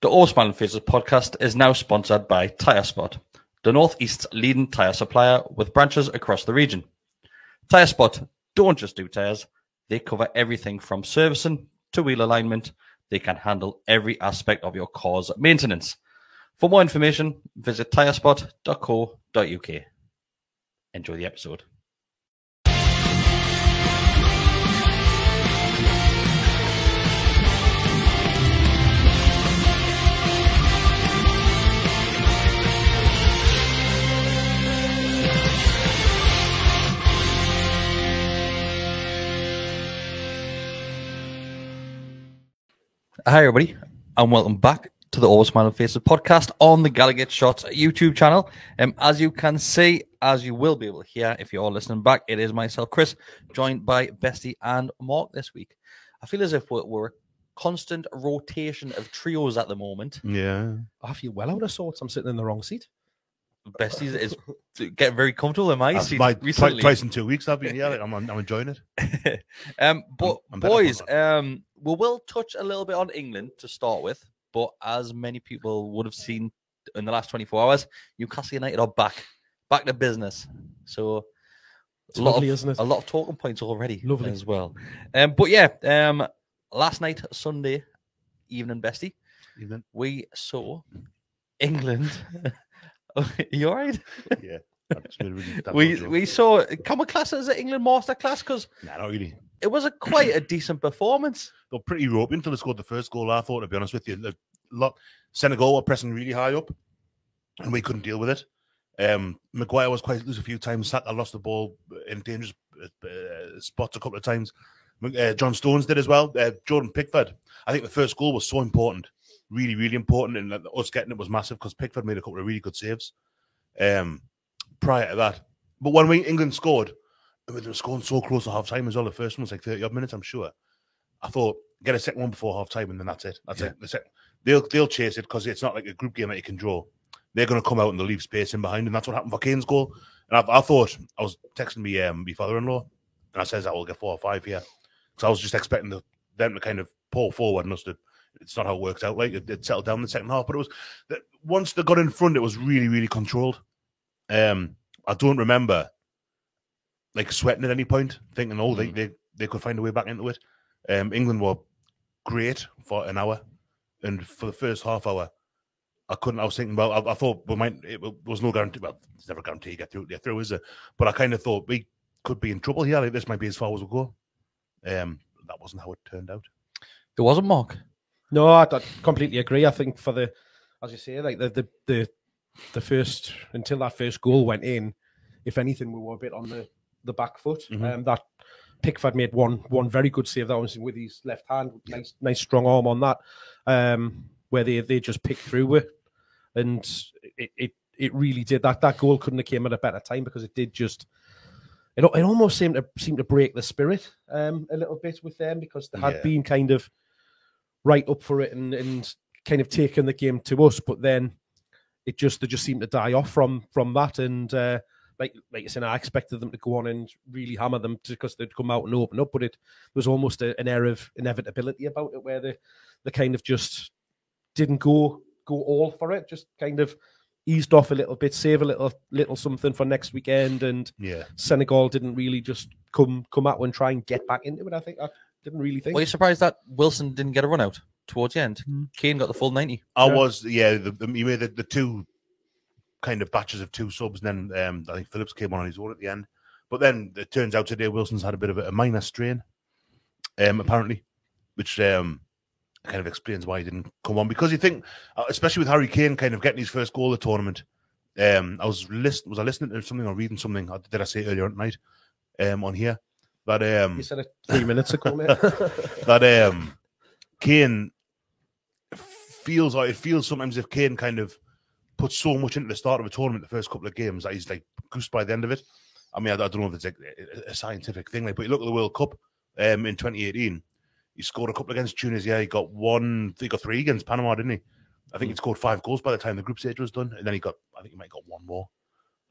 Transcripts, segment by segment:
The All Smiling Faces podcast is now sponsored by Tyre Spot, the Northeast's leading tyre supplier with branches across the region. Tyre Spot don't just do tyres, they cover everything from servicing to wheel alignment. They can handle every aspect of your car's maintenance. For more information, visit tyrespot.co.uk. Enjoy the episode. Hi everybody, and welcome back to the All Smiling Faces podcast on the Gallagher Shots YouTube channel. As you can see, as you will be able to hear if you're listening back, it is myself, Chris, joined by Bestie and Mark this week. I feel as if we're a constant rotation of trios at the moment. Yeah. I feel well out of sorts. I'm sitting in the wrong seat. Bestie is getting very comfortable in my seat recently. Twice in 2 weeks I've been here. I'm enjoying it. But boys, we will touch a little bit on England to start with, but as many people would have seen in the last 24 hours, Newcastle United are back to business. So it's lovely, isn't it? A lot of talking points already. Lovely as well. But yeah, last night, Sunday evening, Bestie, we saw England. You all right? Yeah. We saw, can we class it as an England masterclass? Because nah, not really. It was quite a decent performance. They were pretty ropey until they scored the first goal, I thought, to be honest with you. Senegal were pressing really high up, and we couldn't deal with it. Maguire was quite loose a few times. Saka lost the ball in dangerous spots a couple of times. John Stones did as well. Jordan Pickford. I think the first goal was so important. Really, really important. And us getting it was massive because Pickford made a couple of really good saves prior to that. But when England scored, they were scoring so close to half-time as well. The first one was like 30-odd minutes, I'm sure. I thought, get a second one before half-time and then that's it. That's it. They'll chase it because it's not like a group game that you can draw. They're going to come out and they'll leave space in behind, and that's what happened for Kane's goal. And I thought, I was texting my father-in-law, and I says I will get 4 or 5 here. Because I was just expecting them to kind of pull forward and us to. It's not how it worked out. Like it settled down in the second half, but it was once they got in front, it was really, really controlled. I don't remember like sweating at any point, thinking, oh, they could find a way back into it. England were great for an hour, and for the first half hour, I was thinking, well, I thought it was no guarantee. Well, it's never a guarantee you get through, is it? But I kind of thought we could be in trouble here. Like this might be as far as we'll go. That wasn't how it turned out. It wasn't, Mark. No, I completely agree. I think as you say, like the first, until that first goal went in, if anything, we were a bit on the back foot. Mm-hmm. That Pickford made one very good save. That was with his left hand, nice strong arm on that, where they just picked through with, and it really did. That goal couldn't have came at a better time because it did just. It almost seemed to break the spirit a little bit with them because they had been kind of right up for it and kind of taken the game to us, but then they just seemed to die off from that. And like you said, I expected them to go on and really hammer them because they'd come out and open up, but it was almost an air of inevitability about it where they kind of just didn't go all for it, just kind of eased off a little bit, save a little something for next weekend, and Senegal didn't really just come out and try and get back into it. I didn't really think. Were you surprised that Wilson didn't get a run out towards the end? Kane got the full 90. I was, you made the two kind of batches of two subs, and then I think Phillips came on his own at the end. But then it turns out today Wilson's had a bit of a minor strain, apparently, which kind of explains why he didn't come on. Because you think, especially with Harry Kane kind of getting his first goal of the tournament, was I listening to something or reading something? Did I say earlier tonight on here? That you said it 3 minutes ago, mate. That Kane feels sometimes if Kane kind of puts so much into the start of a tournament, the first couple of games, that he's like goosed by the end of it. I mean, I don't know if it's like a scientific thing, but you look at the World Cup in 2018. He scored a couple against Tunisia. He got 3 against Panama, didn't he? I think he scored 5 goals by the time the group stage was done, and then he might have got 1 more.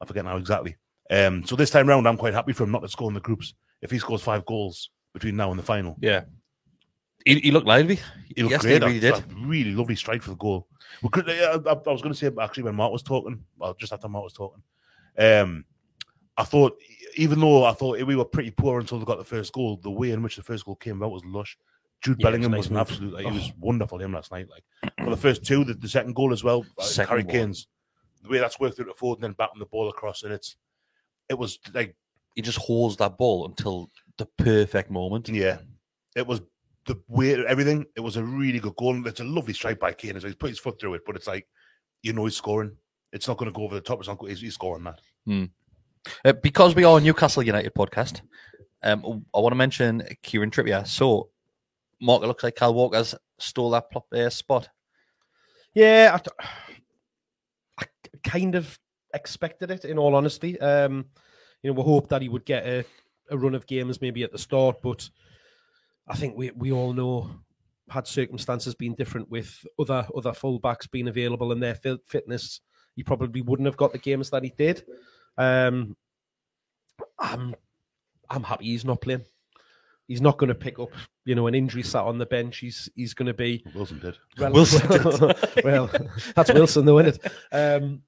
I forget now exactly. So this time round, I'm quite happy for him not to score in the groups. If he scores 5 goals between now and the final, He looked lively. He looked Yes, great. he really did. A really lovely strike for the goal. I was going to say, actually, when Mark was talking, well, just after Mark was talking, I thought, even though I thought we were pretty poor until they got the first goal, the way in which the first goal came about was lush. Jude Bellingham was an absolute, he was wonderful him last night. Like for the first two, the second goal as well, Harry Kane's, the way that's worked through the forward and then batting the ball across, and it was like he just holds that ball until the perfect moment. Yeah, it was the way everything. It was a really good goal. It's a lovely strike by Kane. He's put his foot through it, but it's like he's scoring. It's not going to go over the top. It's not. He's scoring that. Because we are a Newcastle United podcast, I want to mention Kieran Trippier. So, Mark, it looks like Kyle Walker's stole that spot. Yeah, I kind of expected it, in all honesty. We hoped that he would get a run of games maybe at the start, but I think we all know, had circumstances been different with other fullbacks being available and their fitness, he probably wouldn't have got the games that he did. I'm happy he's not playing. He's not going to pick up, an injury sat on the bench. He's going to be. Wilson did. Wilson did. Well, that's Wilson, though, isn't it?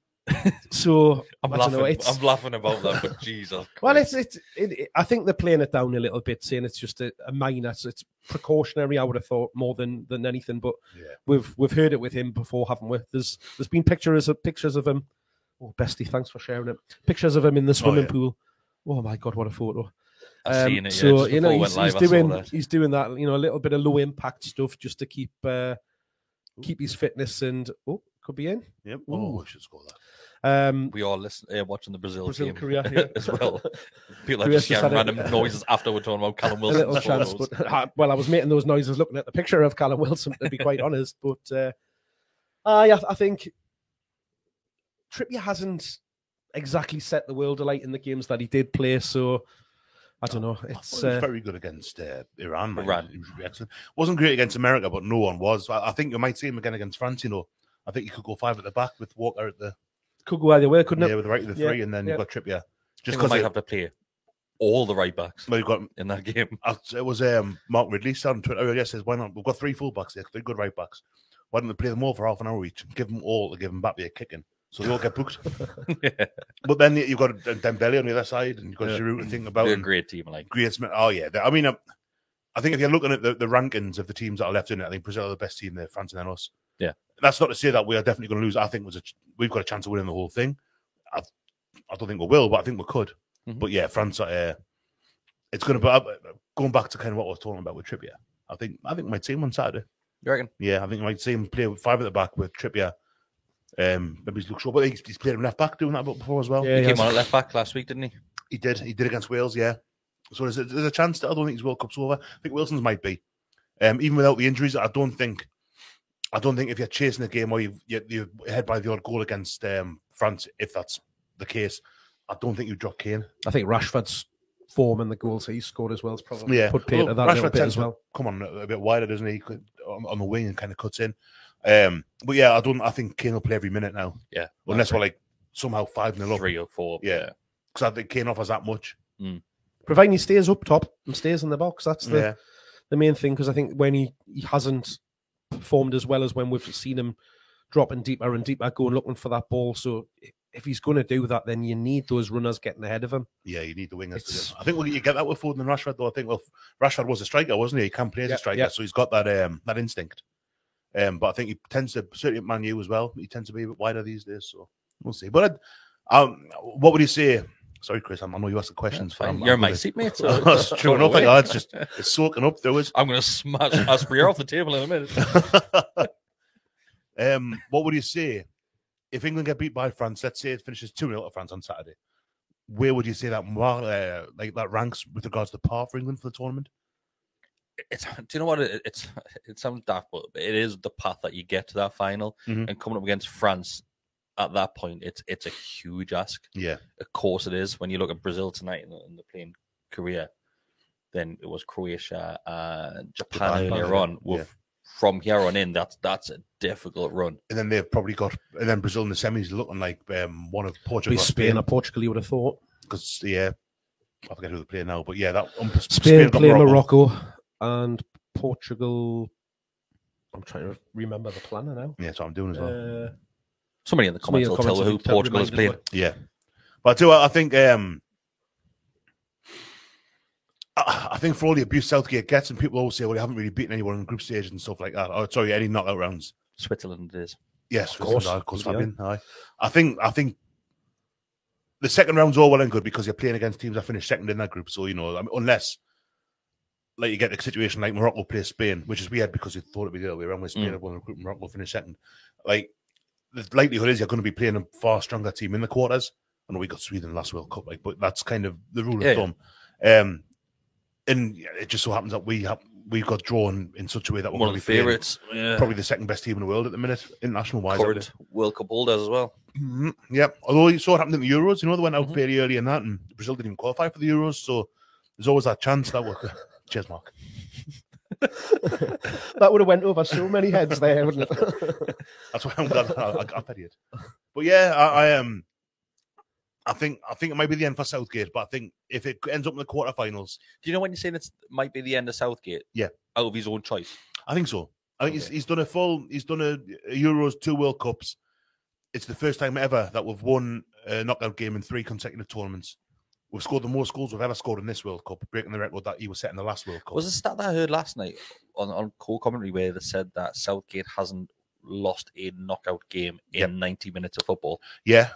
So I'm laughing about that, but Jesus. Well, I think they're playing it down a little bit, saying it's just a minor. So it's precautionary. I would have thought more than anything, but we've heard it with him before, haven't we? There's been pictures of him. Oh, Bestie, thanks for sharing it. Pictures of him in the swimming pool. Oh my God, what a photo! I've seen it. So he's doing that. A little bit of low impact stuff just to keep his fitness and could be in. Yep. Oh, we should score that. We all watching the Brazil game Korea, as well. People are just hearing random noises after we're talking about Callum Wilson. A little chance, but I was making those noises looking at the picture of Callum Wilson, to be quite honest. But I think Trippier hasn't exactly set the world alight in the games that he did play, so I don't know. It's very good against Iran. He was excellent. Wasn't great against America, but no one was. I think you might see him again against France. I think he could go 5 at the back with Walker at the. Could go either way, couldn't it? Yeah, with the right of the 3, and then you've got Trippier. Just because they might have to play all the right backs. Well, you've got in that game. It was Mark Ridley said on Twitter earlier. Says, "Why not? We've got 3 fullbacks there. 3 good right backs. Why don't they play them all for half an hour each? Give them all to give Mbappe a kicking, so they all get booked." Yeah. But then you've got Dembele on the other side, and you've got Giroud to think about. They're a great team, great. Oh yeah, I mean, I think if you're looking at the rankings of the teams that are left in it, I think Brazil are the best team there, France and then us. Yeah, that's not to say that we are definitely going to lose. I think we've got a chance of winning the whole thing. I don't think we will, but I think we could. Mm-hmm. But yeah, France, it's going to be going back to kind of what I was talking about with Trippier. I think my team on Saturday. You reckon? Yeah, I think you might see him play with 5 at the back with Trippier. Maybe he's looked short, but he's played him left back doing that before as well. Yeah, he came on at left back last week, didn't he? He did against Wales. Yeah. So there's a chance that I don't think his World Cup's over. I think Wilson's might be, even without the injuries. I don't think if you're chasing a game or you're ahead by the odd goal against France, if that's the case, I don't think you drop Kane. I think Rashford's form and the goals he scored as well is probably put paid to that Rashford little bit as well. Come on a bit wider, doesn't he? On the wing and kind of cuts in. But yeah, I think Kane will play every minute now. Yeah, unless we're like somehow 5-0 up, 3 or 4. Yeah, because I think Kane offers that much. Providing he stays up top and stays in the box, that's the main thing. Because I think when he hasn't performed as well as when we've seen him dropping deeper and deeper, going looking for that ball. So if he's going to do that, then you need those runners getting ahead of him. Yeah, you need the wingers. I think you get that with Foden and Rashford, though. I think Rashford was a striker, wasn't he? He can play as a striker, so he's got that instinct. But I think he tends to, certainly at Man U as well, he tends to be a bit wider these days. So we'll see. But what would you say? Sorry, Chris, I know you asked the questions. You're my seatmate. So that's true enough. It's soaking up. I'm going to smash Asprey off the table in a minute. What would you say if England get beat by France? Let's say it finishes 2-0 to France on Saturday. Where would you say that that ranks with regards to par for England for the tournament? Do you know what? It sounds daft, but it is the path that you get to that final, and coming up against France. At that point, it's a huge ask. Yeah, of course it is. When you look at Brazil tonight and they're playing Korea, then it was Croatia and Japan earlier on. From here on in, that's a difficult run. And then they've probably got Brazil in the semis looking like one of Portugal. Spain or Portugal, you would have thought. Because I forget who they're playing now, but yeah, that Spain playing Morocco and Portugal. I'm trying to remember the planner now. Yeah, that's what I'm doing as well. Somebody in the comments will tell who Portugal is playing. Yeah. But I think I think for all the abuse Southgate gets, and people always say, well, they haven't really beaten anyone in group stages and stuff like that. Oh, sorry, any knockout rounds. Switzerland it is. Yes, of course. Fabian. Aye. I think the second round's all well and good because you're playing against teams that finished second in that group. So, unless like you get a situation like Morocco plays Spain, which is weird because you thought it'd be the other way around with Spain won the group and Morocco finished second. Like, the likelihood is you're going to be playing a far stronger team in the quarters. I know we got Sweden last World Cup, but that's kind of the rule of thumb. And it just so happens that we got drawn in such a way that we're one of the favourites. Yeah. Probably the second best team in the world at the minute, international wise. Current World Cup holders as well. Mm-hmm. Yeah, although you saw it happen in the Euros, they went out very early in that, and Brazil didn't even qualify for the Euros, so there's always that chance that we're. Cheers, Mark. That would have went over so many heads there, wouldn't it? That's why I'm glad I fed it. But yeah, I think it might be the end for Southgate, but I think if it ends up in the quarterfinals, do you know when you're saying it might be the end of Southgate? Yeah, out of his own choice. I think so. I think he's done a Euros, 2 World Cups. It's the first time ever that we've won a knockout game in 3 consecutive tournaments. We've scored the most goals we've ever scored in this World Cup, breaking the record that he was set in the last World Cup. Was a stat that I heard last night on co-commentary where they said that Southgate hasn't lost a knockout game in 90 minutes of football. Yeah,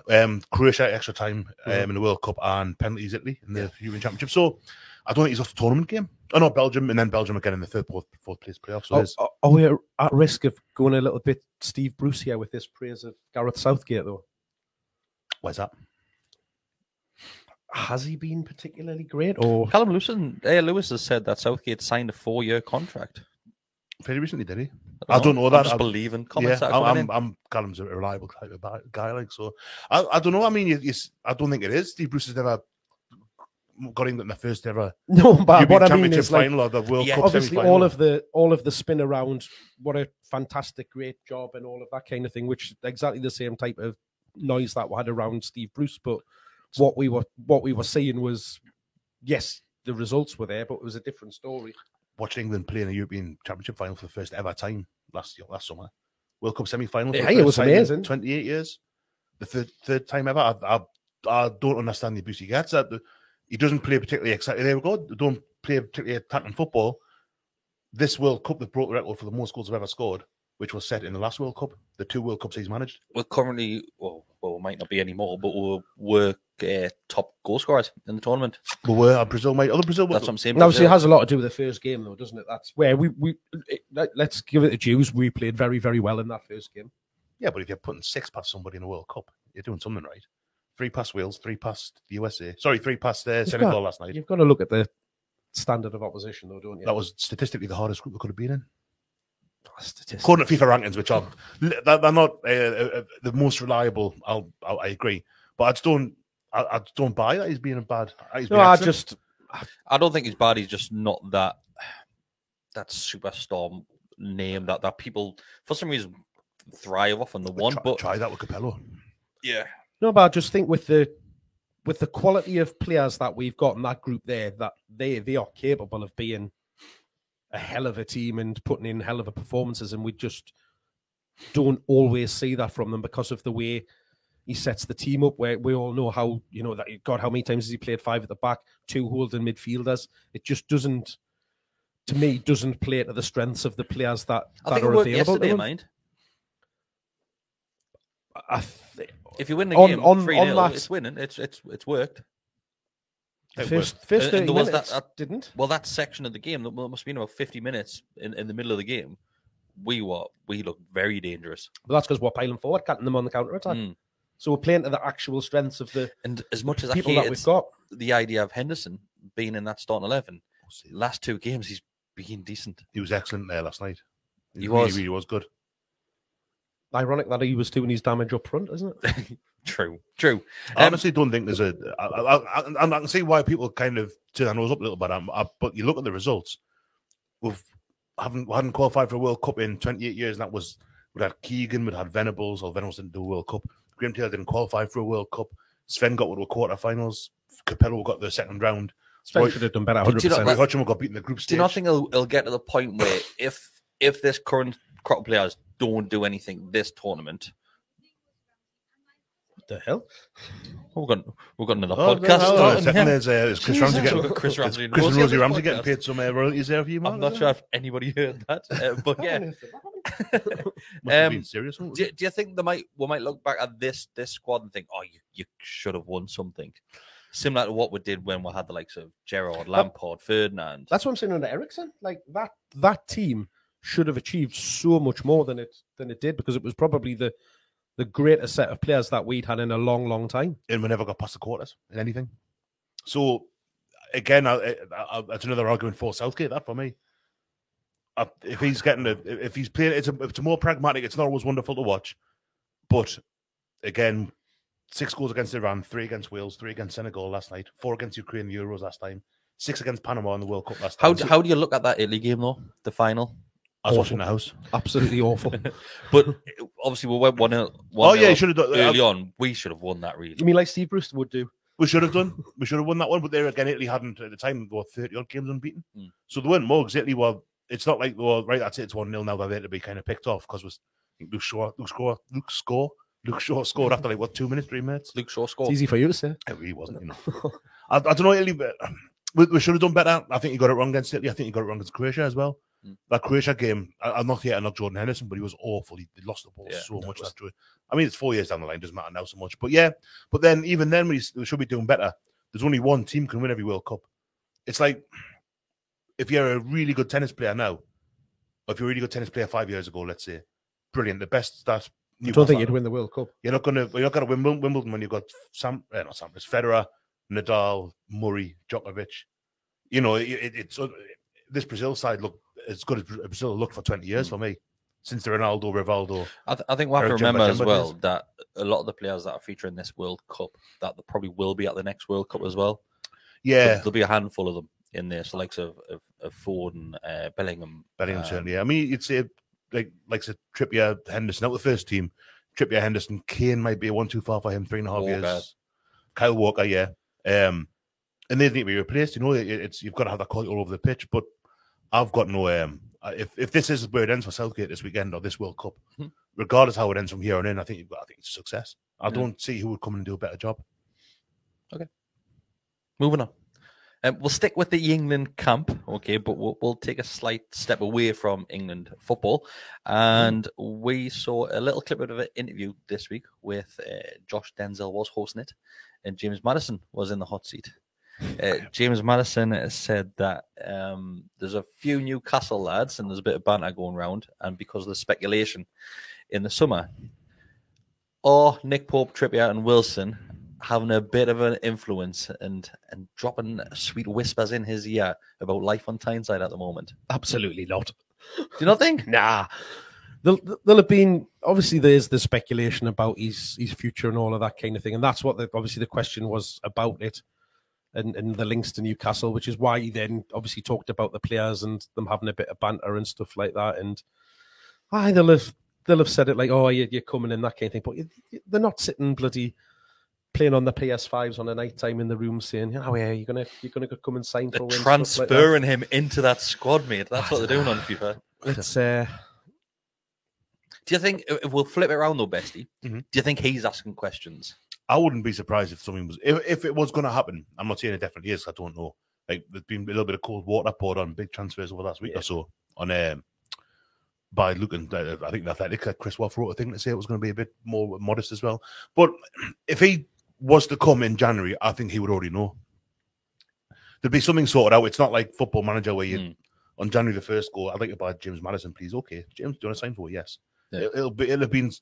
Croatia extra time in the World Cup and penalties Italy in the European Championship. So I don't think he's lost a tournament game. Oh no, Belgium and then Belgium again in the fourth place playoff. So are we at risk of going a little bit Steve Bruce here with this praise of Gareth Southgate though? Why's that? Has he been particularly great? Or Callum Lewis has said that Southgate signed a 4-year contract. Very recently, did he? I don't know that. I'm just believing comments. I'm Callum's a reliable type of guy, like so. I don't know. I mean, I don't think it is. Steve Bruce has never got England in the first ever. No, but what I mean is final or the World Cup obviously semi-final. all of the spin around. What a fantastic, great job, and all of that kind of thing. Which exactly the same type of noise that we had around Steve Bruce, but what we were seeing was, yes, the results were there, but it was a different story. Watching England play in a European Championship final for the first ever time last summer, World Cup semi-final. Yeah, it was amazing. 28 years, the third time ever. I don't understand the abuse he gets. He doesn't play particularly exciting. There we go. Don't play particularly attacking football. This World Cup, they broke the record for the most goals I've ever scored, which was set in the last World Cup. The 2 World Cups he's managed. We're currently, well, might not be anymore, but we're top goal scorers in the tournament. Brazil might. Other Brazil. That's what I'm saying. And obviously, it has a lot to do with the first game, though, doesn't it? That's where let's give it to Jews. We played very, very well in that first game. Yeah, but if you're putting 6 past somebody in a World Cup, you're doing something right. 3 past Wales, 3 past the USA. Sorry, 3 past Senegal last night. You've got to look at the standard of opposition, though, don't you? That was statistically the hardest group we could have been in. According to FIFA rankings, which are they're not the most reliable. I agree, but I just don't buy that he's being bad. I don't think he's bad. He's just not that superstar name that people for some reason thrive off on the one. But try that with Capello. Yeah, no, but I just think with the quality of players that we've got in that group there, that they are capable of being a hell of a team and putting in hell of a performances, and we just don't always see that from them because of the way he sets the team up. Where we all know how that God, how many times has he played 5 at the back, 2 holding midfielders? It just doesn't play to the strengths of the players that I think are it worked available. Yesterday, mind. If you win the on, game on 3-0, that, it's winning. It's worked. First 30 minutes didn't. Well, that section of the game, that must have been about 50 minutes in the middle of the game. We looked very dangerous. But that's because we're piling forward, cutting them on the counter attack. So we're playing to the actual strengths of the and as much as people I hate that we've got. The idea of Henderson being in that starting 11, last 2 games he's been decent. He was excellent there last night. He really was good. Ironic that he was doing his damage up front, isn't it? True. I honestly don't think there's I can see why people kind of turn their nose up a little bit. But you look at the results. We hadn't qualified for a World Cup in 28 years, and we had Keegan, we had Venables. Venables didn't do a World Cup. Graham Taylor didn't qualify for a World Cup. Sven got to the quarterfinals. Capello got the second round. Spence should have done better. 100%. Do you know, Roy Hodgson got beaten in the group Do stage. you not think it'll get to the point where if this current crop of players don't do anything this tournament, What the hell? we've got another Oh, podcast. hold on a starting second. here. There's Chris Ramsey We've getting got Chris Ramsey and Chris and Rosie on Rosie this Ramsey podcast. getting paid some royalties there for you, man. I'm not sure if anybody heard that, but yeah. Must have been serious. wasn't it? Do you think we might look back at this squad and think, oh, you should have won something similar to what we did when we had the likes of Gerrard, Lampard, Ferdinand? That's what I'm saying under Ericsson. Like that team should have achieved so much more than it did, because it was probably the greatest set of players that we'd had in a long, long time. And we never got past the quarters in anything. So again, that's another argument for Southgate. That for me, if he's if he's playing, it's a more pragmatic. It's not always wonderful to watch, but again, 6 goals against Iran, 3 against Wales, 3 against Senegal last night, 4 against Ukraine in the Euros last time, 6 against Panama in the World Cup last time. How do you look at that Italy game though? The final. I was watching the house. Absolutely awful. But obviously we went 1-0. Oh yeah, you should have done early on. We should have won that really. You mean like Steve Brewster would do? We should have done. We should have won that one. But there again, Italy hadn't at the time, 30 odd games unbeaten. So they weren't mugs. Italy were. It's not like, well, right, that's it. It's 1-0 now. They're there to be kind of picked off because Luke Shaw scored after like 2 minutes, 3 minutes. Luke Shaw scored. It's easy for you to say. It really wasn't, I don't know, Italy, but we should have done better. I think he got it wrong against Italy. I think he got it wrong against Croatia as well. That Croatia game, I'm not Jordan Henderson, but he was awful. He lost the ball so much. I mean, it's 4 years down the line, doesn't matter now so much. But yeah, but then even then, we should be doing better. There's only one team can win every World Cup. It's like if you're a really good tennis player now, or if you're a really good tennis player 5 years ago, let's say, brilliant, the best. That's I don't think you'd win the World Cup. You're not going to win Wimbledon when you've got it's Federer, Nadal, Murray, Djokovic. It's this Brazil side look as good as Brazil looked for 20 years for me, since the Ronaldo, Rivaldo. I think we have to Eric remember as Djemba well days. that a lot of the players that are featuring this World Cup, that they probably will be at the next World Cup as well. Yeah, There'll be a handful of them in there, so likes of Ford and Bellingham. certainly. Yeah. I mean, you'd say like Trippier, Henderson out the first team. Trippier, Henderson, Kane might be 1 too far for him. 3.5 years. Kyle Walker, yeah. And they need to be replaced. You've got to have that quality all over the pitch. But I've got no. If this is where it ends for Southgate this weekend or this World Cup, regardless how it ends from here on in, I think it's a success. I don't see who would come and do a better job. Okay, moving on. We'll stick with the England camp, okay, but we'll take a slight step away from England football. And we saw a little clip of an interview this week with Josh Denzel was hosting it, and James Maddison was in the hot seat. James Maddison said that there's a few Newcastle lads and there's a bit of banter going around, and because of the speculation in the summer, or Nick Pope, Trippier and Wilson having a bit of an influence and dropping sweet whispers in his ear about life on Tyneside at the moment. Absolutely not. Do you not think? Nah. There'll have been, obviously there's the speculation about his future and all of that kind of thing, and that's what obviously the question was about it, and the links to Newcastle, which is why he then obviously talked about the players and them having a bit of banter and stuff like that. And they'll have said it like, oh, you're coming in, that kind of thing, but they're not sitting bloody playing on the PS5s on a night time in the room saying, yeah, you're gonna come and sign for They're win, transferring him into that squad, mate. That's what they're doing on FIFA. It's Do you think, if we'll flip it around though, Bestie, do you think he's asking questions? I wouldn't be surprised if something was if it was going to happen. I'm not saying it definitely is. I don't know. Like there's been a little bit of cold water poured on big transfers over the last week or so on by looking. I think the Athletic, Chris Wolf wrote a thing to say it was going to be a bit more modest as well. But if he was to come in January, I think he would already know. There'd be something sorted out. It's not like Football Manager where you on January the 1st go, I'd like to buy James Maddison, please. Okay, James, do you want to sign for it? Yes. Yeah. They'll have been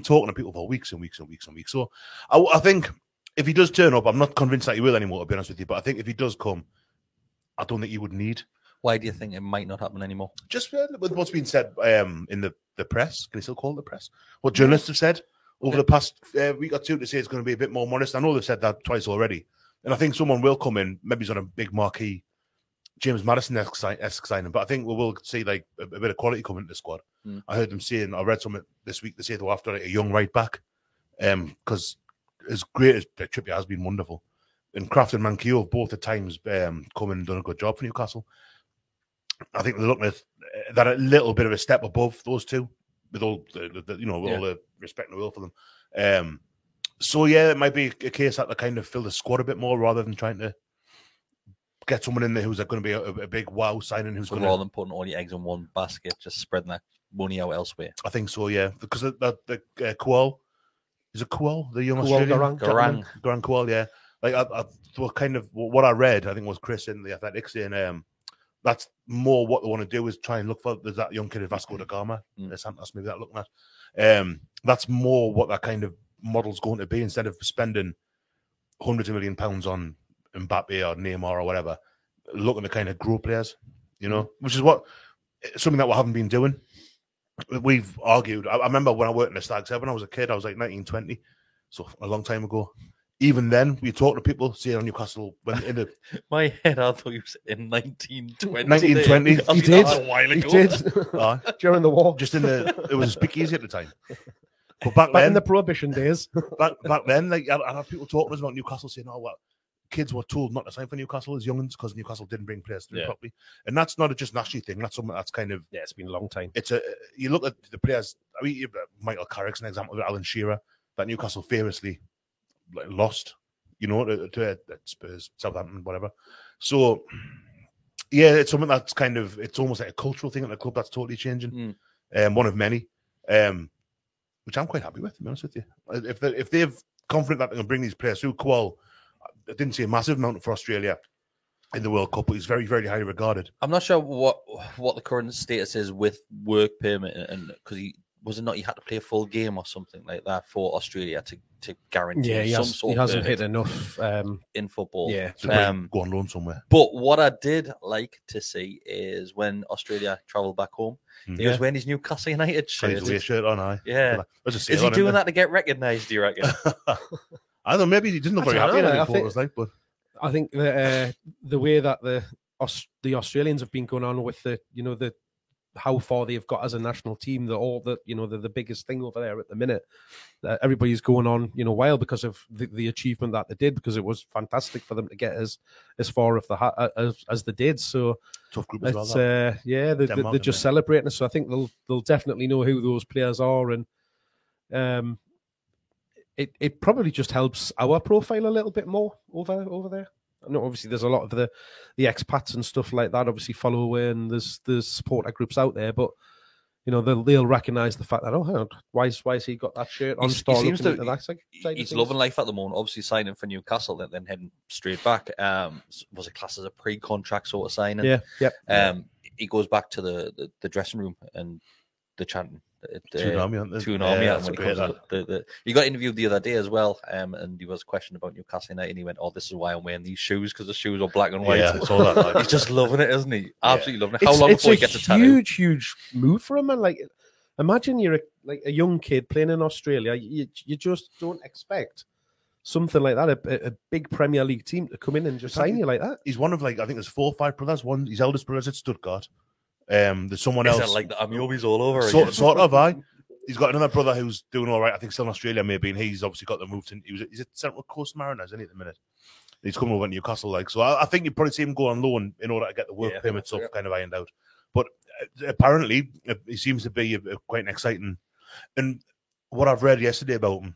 talking to people for weeks and weeks and weeks and weeks. So I think if he does turn up, I'm not convinced that he will anymore, to be honest with you. But I think if he does come, I don't think he would need. Why do you think it might not happen anymore? Just with what's been said in the press. Can you still call it the press? What journalists have said over the past week or two to say it's going to be a bit more modest. I know they've said that twice already. And I think someone will come in, maybe he's on a big marquee James Maddison-esque signing, but I think we will see like a bit of quality coming into the squad. I heard them saying, I read something this week, they say they're after like a young right back, because as great as Trippier has been wonderful, and Kraft and Manquillo have both at times come in and done a good job for Newcastle. I think they're looking at that a little bit of a step above those two, with all all the respect in the world for them. So yeah, it might be a case that they kind of fill the squad a bit more rather than trying to get someone in there who's going to be a big wow signing. Who's going rather than putting all your eggs in one basket, just spreading that money out elsewhere. I think so, yeah, because the Kual, is it Kual, the young Australian Garang Kual, yeah. Like I kind of what I read, I think it was Chris in the Athletics saying that's more what they want to do is try and look for. There's that young kid at Vasco da Gama, Santos, maybe that looking at. That's more what that kind of model's going to be, instead of spending hundreds of £1 million on Mbappe or Neymar or whatever, looking to kind of grow players, which is something that we haven't been doing. We've argued. I remember when I worked in the Stags when I was a kid, I was like 19, 20, so a long time ago. Even then, we talked to people saying Newcastle went in the my head. I thought he was in 1920. 1920. He did. A while ago. He did during the war. Just it was a speakeasy at the time. But back in then, the Prohibition days. back then, like I had people talking to us about Newcastle saying, "Oh, well, kids were told not to sign for Newcastle as youngins because Newcastle didn't bring players through properly." And that's not just an Ashley thing. That's something that's kind of it's been a long time. You look at the players. I mean, Michael Carrick's an example of Alan Shearer that Newcastle famously lost. To Spurs, Southampton, whatever. So, yeah, it's something that's it's almost like a cultural thing at the club that's totally changing. One of many, which I'm quite happy with, to be honest with you. If they're confident that they can bring these players through, Kual, I didn't see a massive amount for Australia in the World Cup, but he's very, very highly regarded. I'm not sure what the current status is with work permit, and because he had to play a full game or something like that for Australia to guarantee some sort of. He hasn't hit enough in football. Yeah, go on loan somewhere. But what I did like to see is when Australia travelled back home, he was wearing his Newcastle United shirt. His shirt on, aye. Yeah. Is he doing that to get recognised, do you reckon? I don't know, maybe he didn't look very happy in it before, it was like, but I think the way that the Australians have been going on with the how far they've got as a national team, they're the biggest thing over there at the minute. Everybody's going on, wild because of the achievement that they did, because it was fantastic for them to get as far as they did. So tough group as well. They're just celebrating. So I think they'll definitely know who those players are, and it probably just helps our profile a little bit more over there. I know obviously there's a lot of the expats and stuff like that obviously follow away, and there's supporter groups out there, but they'll recognise the fact that why has he got that shirt on? He's loving life at the moment. Obviously signing for Newcastle, then heading straight back. Was it classed as a pre-contract sort of signing? Yeah. He goes back to the dressing room and the chanting. He got interviewed the other day as well, and he was questioned about Newcastle United, and he went, "Oh, this is why I'm wearing these shoes, because the shoes are black and white." Yeah, I saw that. He's just loving it, isn't he? Absolutely loving it. How long before he gets a tattoo? It's a huge move for him, man. Like, imagine you're a young kid playing in Australia. You just don't expect something like that, a big Premier League team to come in and just sign you like that. He's one of I think there's 4 or 5 brothers. His eldest brother's at Stuttgart. There's someone else. Is it like the Amiobi's all over again? Sort of, aye. He's got another brother who's doing all right. I think still in Australia maybe, and he's obviously got the move to. He's at Central Coast Mariners, isn't he, at the minute? He's coming over to Newcastle, so I think you'd probably see him go on loan in order to get the work permit stuff kind of ironed out. But apparently, he seems to be quite an exciting. And what I've read yesterday about him,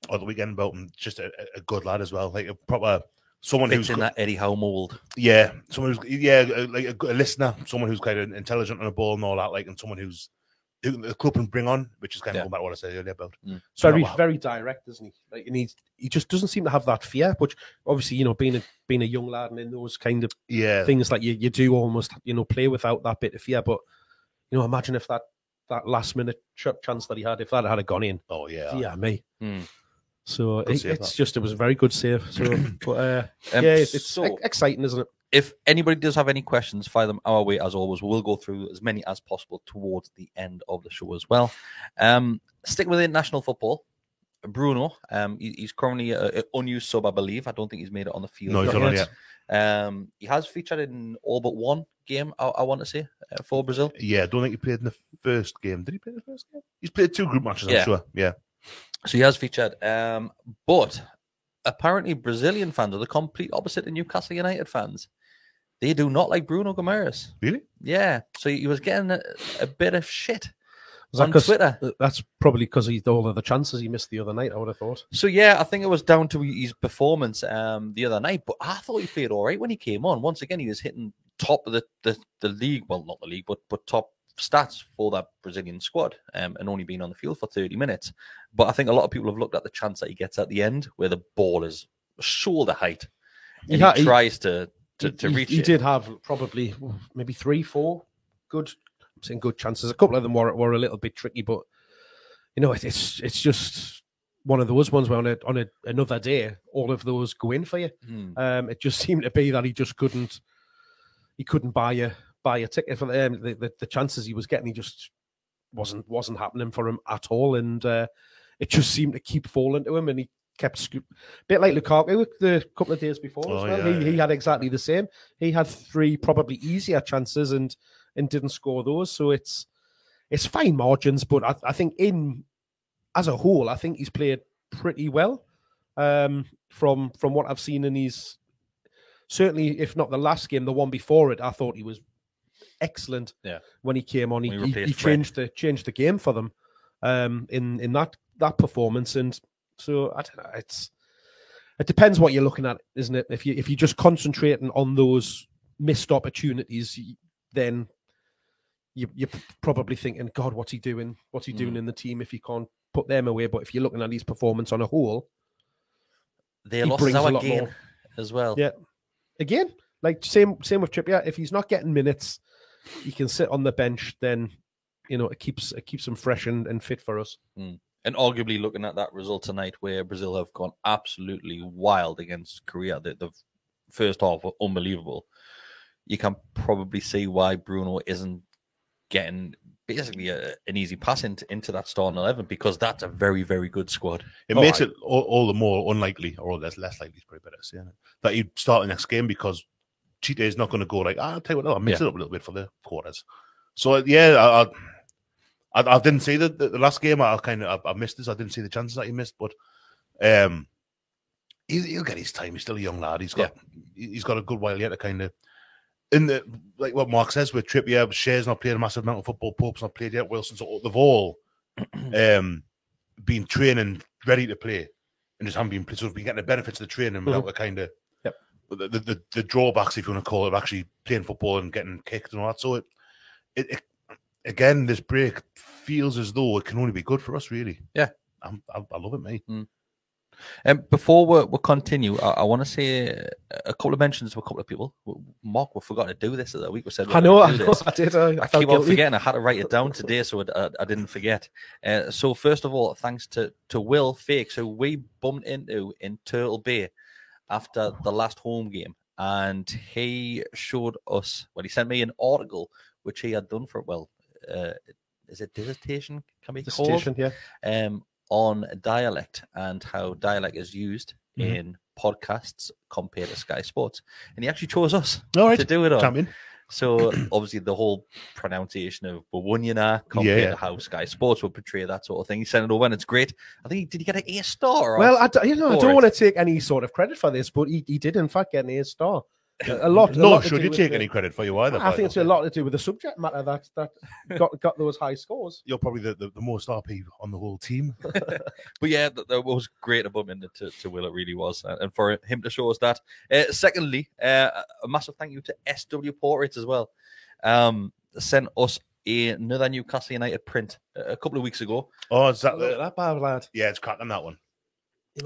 or the weekend about him, just a good lad as well, like a proper. Someone who's in that Eddie Howe mold. Yeah, someone who's like a listener, someone who's kind of intelligent on the ball and all that, and someone who the club can bring on, which is kind of going back to what I said earlier about. So very direct, isn't he? Like, and he just doesn't seem to have that fear. Which obviously, being a young lad and in those kind of things that you do almost play without that bit of fear. But imagine if that last minute chance that he had, if that had gone in. Oh yeah, me. So it was a very good save. So, but it's exciting, isn't it? If anybody does have any questions, fire them our way as always. We'll go through as many as possible towards the end of the show as well. Stick with international football. Bruno, he's currently an unused sub, I believe. I don't think he's made it on the field. No, he's not yet. He has featured in all but one game, I want to say, for Brazil. Yeah, I don't think he played in the first game. Did he play in the first game? He's played 2 group matches, I'm sure. Yeah. So he has featured, but apparently Brazilian fans are the complete opposite of Newcastle United fans. They do not like Bruno Guimaraes. Really? Yeah, so he was getting a bit of shit Was that on 'cause- Twitter. That's probably because all of the chances he missed the other night, I would have thought. So yeah, I think it was down to his performance the other night. But I thought he played all right when he came on. Once again, he was hitting top of the league. Well, not the league, but top stats for that Brazilian squad, and only been on the field for 30 minutes. But I think a lot of people have looked at the chance that he gets at the end, where the ball is shoulder height, and he tries to reach He it. did have probably maybe 3-4 good chances. A couple of them were a little bit tricky, but it's just one of those ones where on another day, all of those go in for you. It just seemed to be that he just couldn't buy a ticket for the chances he was getting. He just wasn't happening for him at all, and it just seemed to keep falling to him, and he kept a bit like Lukaku the couple of days before as well. He had exactly the same. He had 3 probably easier chances and didn't score those. So it's fine margins, but I think as a whole, I think he's played pretty well. From what I've seen in his, certainly if not the last game, the one before it, I thought he was excellent. Yeah. When he came on, When he changed the game for them in that performance. And so I don't know, it depends what you're looking at, isn't it? If you're just concentrating on those missed opportunities, then you're probably thinking, God, what's he doing? What's he doing in the team if he can't put them away? But if you're looking at his performance on a whole, Their he losses brings a our lot gain more. as well. Yeah. Again, like same with Trippier. If he's not getting minutes, he can sit on the bench. Then it keeps him fresh and fit for us. And arguably looking at that result tonight where Brazil have gone absolutely wild against Korea, the first half were unbelievable. You can probably see why Bruno isn't getting basically an easy pass into that starting 11, because that's a very, very good squad. It makes it all the more unlikely, or less likely, is probably better saying it, that he'd start the next game, because Cheetah is not going to go like, I'll tell you what, I'll mix it up a little bit for the quarters. So, yeah, I didn't see the last game. I missed this. I didn't see the chances that he missed, but he'll get his time. He's still a young lad. He's got a good while yet to kind of, like what Mark says with Trippier, Shea's not played a massive amount of football, Pope's not played yet, Wilson, so they've all been training ready to play and just haven't been getting the benefits of the training without the kind of the drawbacks, if you want to call it, of actually playing football and getting kicked and all that. So it again, this break feels as though it can only be good for us, really. Yeah. I love it, mate. Before we continue, I want to say a couple of mentions to a couple of people. Mark, we forgot to do this the other week. We said I know, I did. I keep on forgetting. I had to write it down today, so I didn't forget. So first of all, thanks to Will Fakes, who we bumped into in Turtle Bay after the last home game, and he showed us. Well, he sent me an article which he had done for is it dissertation? Can be called? Dissertation, yeah. On dialect and how dialect is used in podcasts compared to Sky Sports. And he actually chose us to do it on. Champion. So obviously the whole pronunciation of Bawunyana compared to how Sky Sports would portray that sort of thing. He sent it over and it's great. I think, did he get an A star? Well, I don't want to take any sort of credit for this, but he did in fact get an A star. A lot. Should you take any credit for you either? I think it's a lot to do with the subject matter that got those high scores. You're probably the most RP on the whole team. But yeah, that was great to bump into to Will. It really was, and for him to show us that. Secondly, a massive thank you to SW Portraits as well. Sent us another Newcastle United print a couple of weeks ago. Oh, is that that bad lad? Yeah, it's cracking, that one.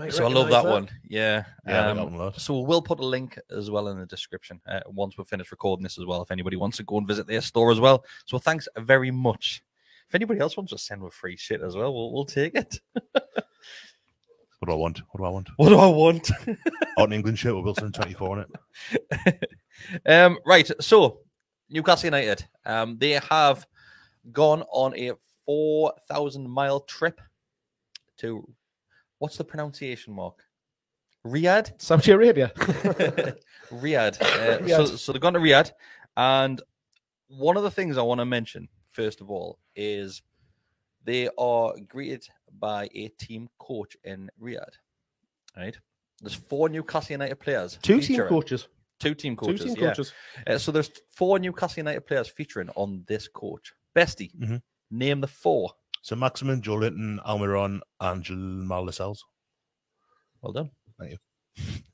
So I love that one. Yeah. I like that one a lot. So we'll put a link as well in the description once we're finished recording this as well, if anybody wants to go and visit their store as well. So thanks very much. If anybody else wants to send with free shit as well, we'll take it. What do I want? What do I want? Out in England shirt with Wilson 24 on it. Right. So Newcastle United, they have gone on a 4,000-mile trip to... What's the pronunciation, Mark? Riyadh? Saudi Arabia. Riyadh. So they've gone to Riyadh. And one of the things I want to mention, first of all, is they are greeted by a team coach in Riyadh. Right? There's 4 Newcastle United players. Two team featuring. coaches. 2 team coaches. Two team yeah. coaches. So there's 4 Newcastle United players featuring on this coach. Bestie, name the 4. So Maximin, Joe Linton, Almiron, and Jamal Lascelles. Well done. Thank you.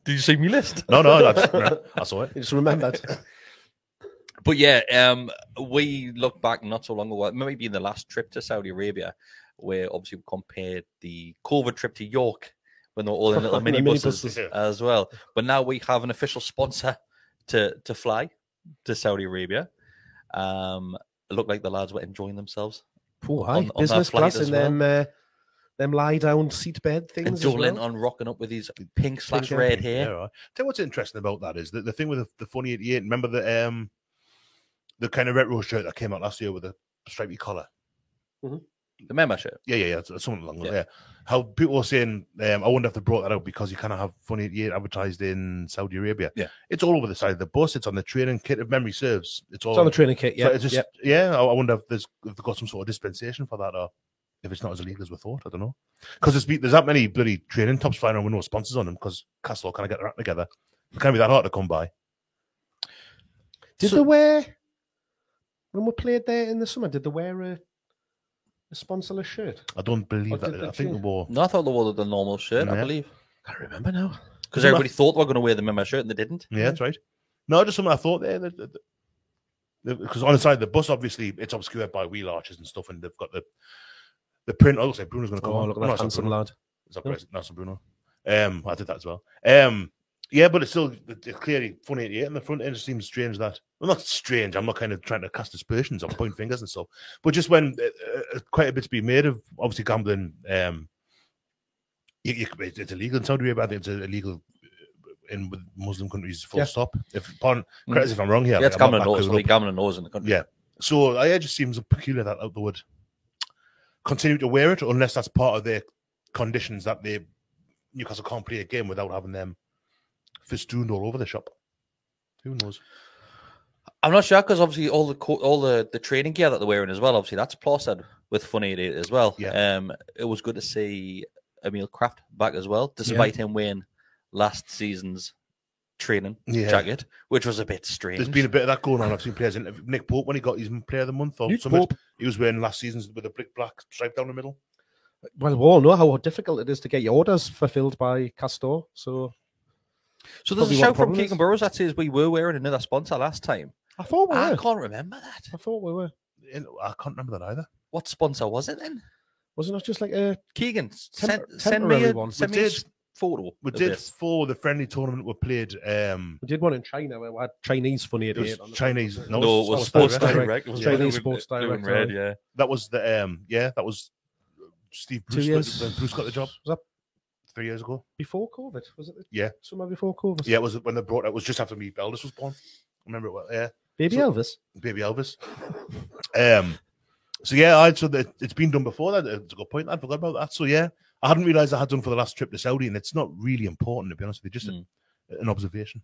Did you see me list? No, I saw it. You just remembered. But yeah, we look back not so long ago, maybe in the last trip to Saudi Arabia, where obviously we compared the COVID trip to York when they were all in little minibuses as well. But now we have an official sponsor to fly to Saudi Arabia. It looked like the lads were enjoying themselves. Oh, hi. on Business that flight class as and well. them lie down seat bed things. And as Joe well. Linton rocking up with his pink/red hair. Yeah, right. Tell you what's interesting about that is the thing with the Funny 88. Remember the kind of retro shirt that came out last year with a stripy collar? The memo shirt. Yeah. Something along Yeah. there. How people were saying, I wonder if they brought that out because you kind of have Funny 88 advertised in Saudi Arabia. Yeah. It's all over the side of the bus. It's on the training kit. If memory serves, it's all It's on the training kit, yeah. So it's just, I wonder if they've got some sort of dispensation for that, or if it's not as illegal as we thought. I don't know. Because there's that many bloody training tops flying around with no sponsors on them because Castle kind of get their act together. It can't be that hard to come by. Did they wear, when we played there in the summer, did they wear a sponsorless shirt? I don't believe Or that. did they I think they change? wore. No, I thought they wore the normal shirt, I Yeah. believe. I can't remember now. Because everybody thought they were going to wear the memo shirt and they didn't. Yeah, that's right. No, just something I thought there. Because on the side of the bus, obviously, it's obscured by wheel arches and stuff, and they've got the print. Oh, looks like Bruno's going to come Oh, on. look at No, that it's not handsome Bruno. lad. Is that present? That's not Bruno. I did that as well. Yeah, but it's still it's clearly Funny 88 in the front end. It seems strange that. Well, not strange. I'm not kind of trying to cast aspersions or point fingers and stuff. But just when quite a bit's been made of obviously gambling, it's illegal in Saudi Arabia. I think it's illegal in with Muslim countries. Full stop. Correct us if I'm wrong here. Yeah, it's I'm not gambling that laws. clued up. Gambling laws in the country. Yeah. So it just seems peculiar that they would continue to wear it unless that's part of their conditions that Newcastle can't play a game without having them festooned all over the shop. Who knows? I'm not sure because obviously all the training gear that they're wearing as well. Obviously that's plastered with Funny 88 as well. Yeah. It was good to see Emil Kraft back as well, despite him wearing last season's training jacket, which was a bit strange. There's been a bit of that going on. I've seen players in Nick Pope when he got his Player of the Month or something. He was wearing last season's with a black stripe down the middle. Well, we all know how difficult it is to get your orders fulfilled by Castor. So there's a probably what shout the from problem Keegan is. Burrows that says we were wearing another sponsor last time. I thought we I were. can't remember that. I thought we were. I can't remember that either. What sponsor was it then? Wasn't it just like a Keegan, send me temporary one. send me a photo. We of did this. for the friendly tournament we played. We did one in China where we had Chinese Funny It was 88 on the Chinese. front. No, No, it was Sports Direct. Direct. It was Chinese blue and- Sports blue and Direct, red, sorry. yeah. That was the that was Steve 2 Bruce. years. When Bruce got the job Was that 3 years ago. before COVID? Was it? Yeah. Summer before COVID? Yeah, it was when they brought it was just after me Eldest was born. I remember it well. Yeah. Baby Elvis. Baby Elvis. So yeah, it's been done before. That it's a good point. I forgot about that. So yeah, I hadn't realised I had done for the last trip to Saudi, and it's not really important to be honest with you. Just an observation.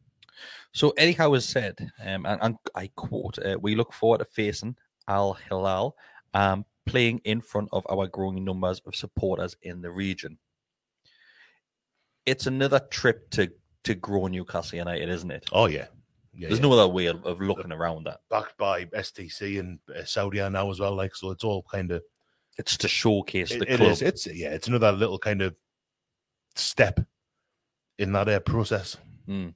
So Eddie Howe has said, and I quote, "We look forward to facing Al Hilal, playing in front of our growing numbers of supporters in the region." It's another trip to grow Newcastle United, isn't it? Oh yeah. There's no other way of looking around that. Backed by STC and Saudi now as well, like so. It's all kind of It's to showcase the it club. is. It's another little kind of step in that process. Do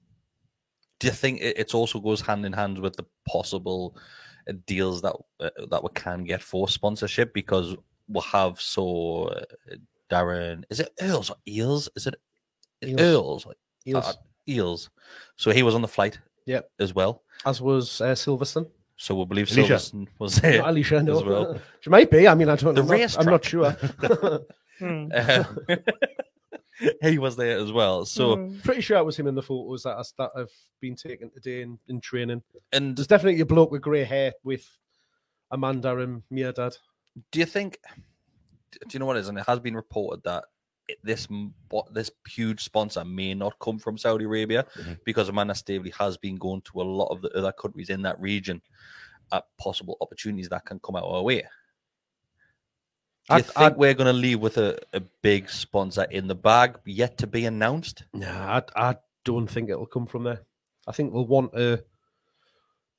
you think it also goes hand in hand with the possible deals that we can get for sponsorship because we'll have Darren? Is it Earls or Eels? Is it Earls? Eels. So he was on the flight. Yep. As well. As was Silverstone. So we believe Alicia. Silverstone was there. Not Alicia, no. as well. She might be. I mean, I don't The know. I'm not sure. He was there as well. So Pretty sure it was him in the photos that have been taken today in training. and There's definitely a bloke with grey hair with Amanda and Mirdad. do you think? Do you know what it is? And it has been reported that this huge sponsor may not come from Saudi Arabia because Amanda Staveley has been going to a lot of the other countries in that region at possible opportunities that can come out our way. Do you think we're going to leave with a big sponsor in the bag yet to be announced? Nah, I don't think it'll come from there. I think we'll want to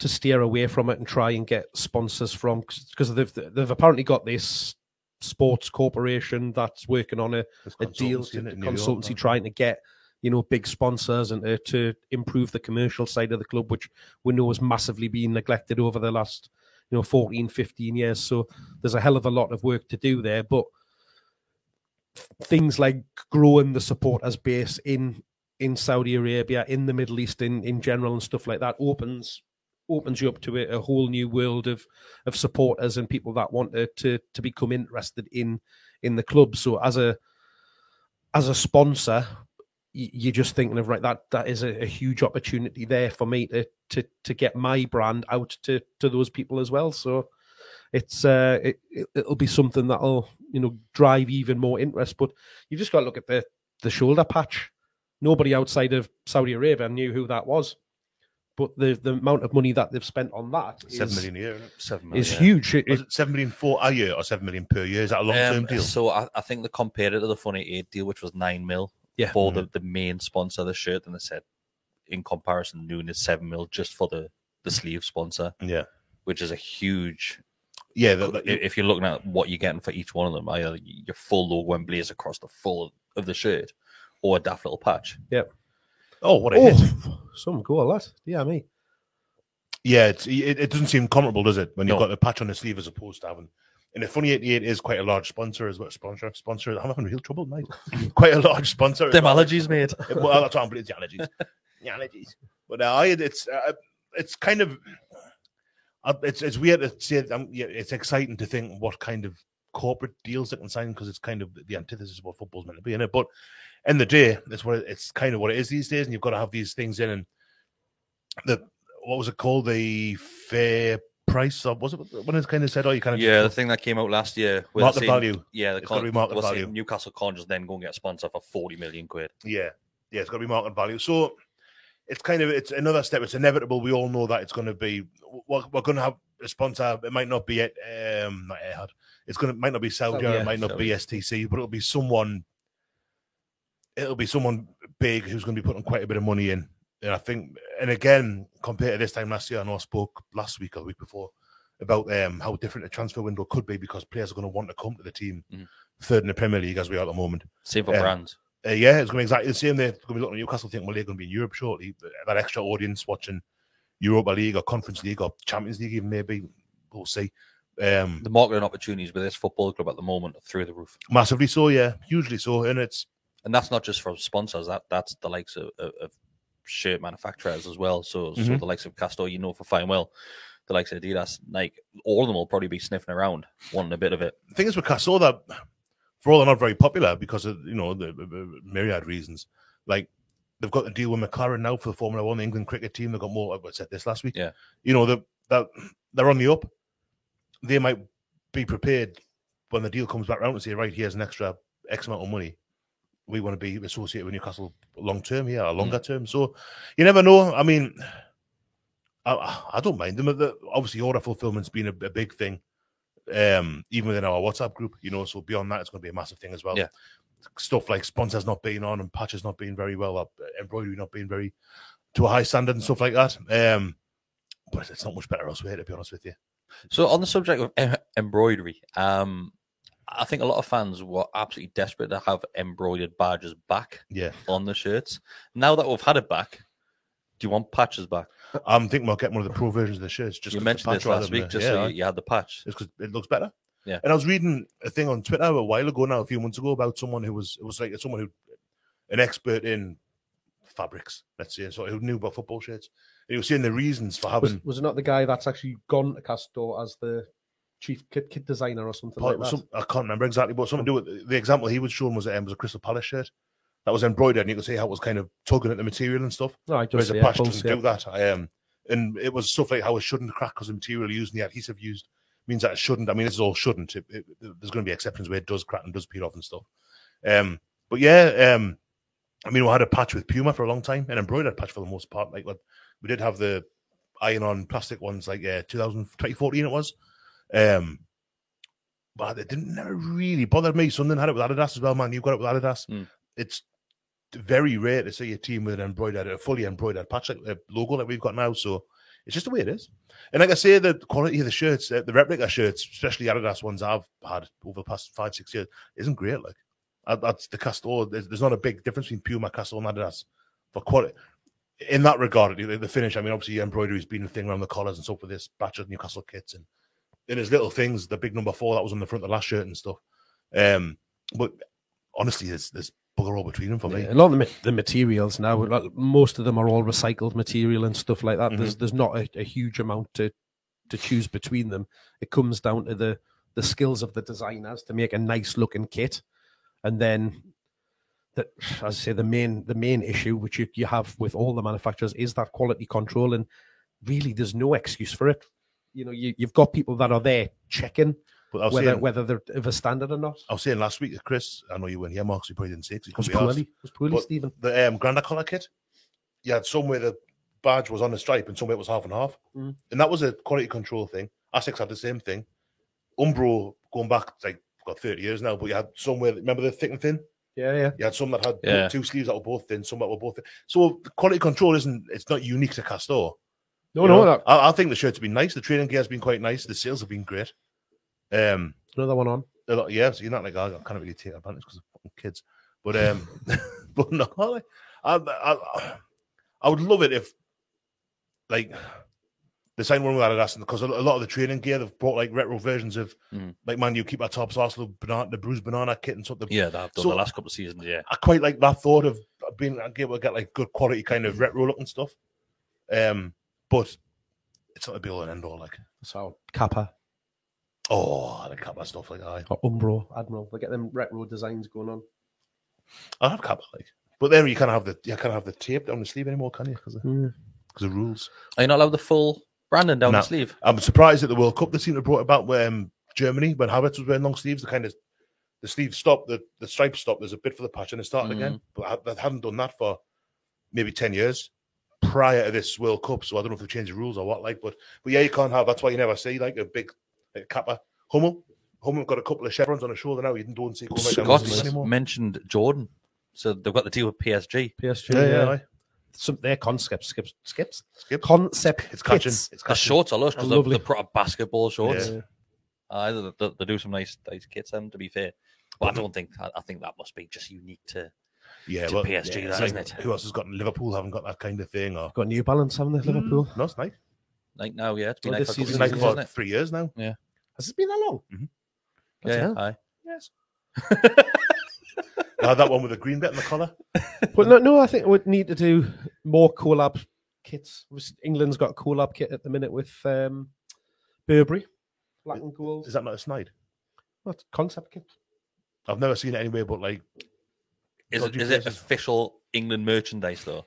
steer away from it and try and get sponsors from, because they've apparently got this sports corporation that's working on a deal, consultancy trying to get big sponsors and to improve the commercial side of the club, which we know has massively been neglected over the last 14, 15 years. So there's a hell of a lot of work to do there. But things like growing the supporters base in Saudi Arabia, in the Middle East in general and stuff like that opens you up to a whole new world of supporters and people that want to become interested in the club. So as a sponsor, you're just thinking of, right, that is a huge opportunity there for me to get my brand out to those people as well. So it'll be something that'll drive even more interest. But you just got to look at the shoulder patch. Nobody outside of Saudi Arabia knew who that was. But the amount of money that they've spent on that $7 million a year, isn't it? 7 million, is huge. Was it 7 million for a year or 7 million per year? Is that a long-term deal? So I think they compared it to the Funny 8 deal, which was 9 mil for the main sponsor of the shirt, and they said in comparison, Noon is 7 mil just for the sleeve sponsor. Yeah, which is a huge. Yeah, if you're looking at what you're getting for each one of them, either your full logo and blaze across the full of the shirt, or a daft little patch. Yep. Oh, what a hit! Some goal, that. Yeah, me. Yeah, it doesn't seem comparable, does it? When you've got the patch on the sleeve as opposed to having. And the Funny 88 is quite a large sponsor as well. Sponsor. I'm having real trouble, mate. Quite a large sponsor. Them allergies, mate. Well, that's what I'm putting. It's the allergies. But it's kind of it's weird to say. It's exciting to think what kind of corporate deals they can sign, because it's kind of the antithesis of what football's meant to be, isn't it? But in the day, it's kind of what it is these days, and you've got to have these things in. And what was it called? The fair price, or was it when it's kind of said, the thing that came out last year, market value. Yeah, it's got to be market value. Newcastle can't just then go and get a sponsor for 40 million quid. Yeah, it's got to be market value. So it's another step. It's inevitable. We all know that it's going to be. We're going to have a sponsor. It might not be not Etihad. Might not be Saudi. It might not be STC, but it'll be someone. It'll be someone big who's going to be putting quite a bit of money in. And I think, and again, compared to this time last year, I know I spoke last week or the week before about how different a transfer window could be, because players are going to want to come to the team third in the Premier League as we are at the moment. Same for brands. Yeah, it's going to be exactly the same. They're going to be looking at Newcastle thinking, well, they're going to be in Europe shortly. That extra audience watching Europa League or Conference League or Champions League even, maybe. We'll see. The marketing opportunities with this football club at the moment are through the roof. Massively so, yeah. Hugely so. And that's not just for sponsors. That's the likes of shirt manufacturers as well. So the likes of Castor, for fine well, the likes of Adidas, Nike, all of them will probably be sniffing around, wanting a bit of it. The thing is with Castor, that for all they're not very popular because of the myriad reasons. Like, they've got to deal with McLaren now for the Formula One, the England cricket team. They've got more. I said this last week. Yeah, that they're on the up. They might be prepared when the deal comes back around to say, right, here's an extra X amount of money. We want to be associated with Newcastle long term, or longer term. So you never know. I mean, I don't mind them. Obviously, order fulfillment's been a big thing, even within our WhatsApp group. So beyond that, it's going to be a massive thing as well. Yeah. Stuff like sponsors not being on and patches not being very well, embroidery not being very to a high standard and stuff like that. But it's not much better elsewhere, to be honest with you. So on the subject of embroidery, I think a lot of fans were absolutely desperate to have embroidered badges back on the shirts. Now that we've had it back, do you want patches back? I'm thinking about getting one of the pro versions of the shirts. Just you mentioned this last week, so you had the patch. Just because it looks better. Yeah. And I was reading a thing on Twitter a while ago now, a few months ago, about someone who an expert in fabrics, let's say, so who knew about football shirts. And he was saying the reasons for having... Was it not the guy that's actually gone to Castor as the chief kit designer or something like that? I can't remember exactly, but something to do with... The example he was showing was a Crystal Palace shirt that was embroidered, and you could see how it was kind of tugging at the material and stuff. No, whereas the patch doesn't do that. And it was stuff like how it shouldn't crack because the material used and the adhesive used means that it shouldn't. I mean, this is all shouldn't. There's going to be exceptions where it does crack and does peel off and stuff. But yeah, I mean, we had a patch with Puma for a long time, an embroidered patch for the most part. Like, we did have the iron-on plastic ones, like 2014 it was. But but it didn't never really bother me. Sunderland had it with Adidas as well, man. You've got it with Adidas. It's very rare to see a team with a fully embroidered patch like the logo that we've got now. So it's just the way it is. And like I say, the quality of the shirts, the replica shirts, especially Adidas ones I've had over the past 5-6 years, isn't great. Like that's the Castore. There's not a big difference between Puma, Castore, and Adidas for quality. In that regard, the finish. I mean, obviously, embroidery's been a thing around the collars and stuff with this batch of Newcastle kits, and there's little things. The big number 4 that was on the front of the last shirt and stuff. But honestly, there's bugger all between them for me. A lot of the materials now, most of them are all recycled material and stuff like that. There's not a huge amount to choose between them. It comes down to the skills of the designers to make a nice looking kit, and then that, as I say, the main issue which you have with all the manufacturers is that quality control, and really there's no excuse for it. You know, you've got people that are there checking whether they're of a standard or not. I was saying last week, Chris, I know you weren't here, Mark, so you probably didn't see it. It was poorly, Stephen. The Granda colour kit, you had somewhere the badge was on the stripe and somewhere it was half and half. And that was a quality control thing. Asics had the same thing. Umbro, going back, like, got 30 years now, but you had somewhere, remember the thick and thin? Yeah. You had some that had 2 sleeves that were both thin, some that were both thin. So quality control it's not unique to Castore. No. I think the shirts have been nice. The training gear has been quite nice. The sales have been great. Another one on. So you're not like, I can't really take advantage because of kids. But but no, I would love it if, like, the same one with Adidas, because a lot of the training gear, they've brought like retro versions of like Man U keep our tops, Arsenal the bruised banana kit and something. Yeah, they've done the last couple of seasons. Yeah, I quite like that thought of being able to get like good quality kind of retro looking stuff. But it's not a be all and end all. Like, so Kappa. Oh, the Kappa stuff like that. Or Umbro, Admiral. They get them retro designs going on. I have Kappa, like, but then you can't have the tape down the sleeve anymore, can you? Because of rules. Are you not allowed the full branding down the sleeve? I'm surprised at the World Cup they seem to have brought about Germany when Havertz was wearing long sleeves. The sleeves stopped, the stripes stopped. There's a bit for the patch and it started again. But they haven't done that for maybe 10 years prior to this World Cup. So I don't know if they've changed the rules or what. Like, but yeah, you can't have. That's why you never see like a big Kappa. Hummel got a couple of chevrons on his shoulder now. You don't see Scott's anymore. Mentioned Jordan, so they've got the deal with PSG. Yeah. Some their concept skips. Concept. It's catching. The shorts are lush because they're proper basketball shorts. Yeah. They do some nice kits. To be fair, but I don't think. I think that must be just unique to PSG, isn't it? Who else has got Liverpool? Haven't got that kind of thing, or got New Balance, haven't they? Liverpool. No, it's nice. Like now, yeah, it's been this season, like for 3 years now. Yeah, has it been that long? Yeah, aye. Yes. I had that one with a green bit in the collar. But no, I think we'd need to do more collab kits. England's got a collab kit at the minute with Burberry, black and gold. Is that not a snide? What concept kit? I've never seen it anywhere, but like, is it official England merchandise though?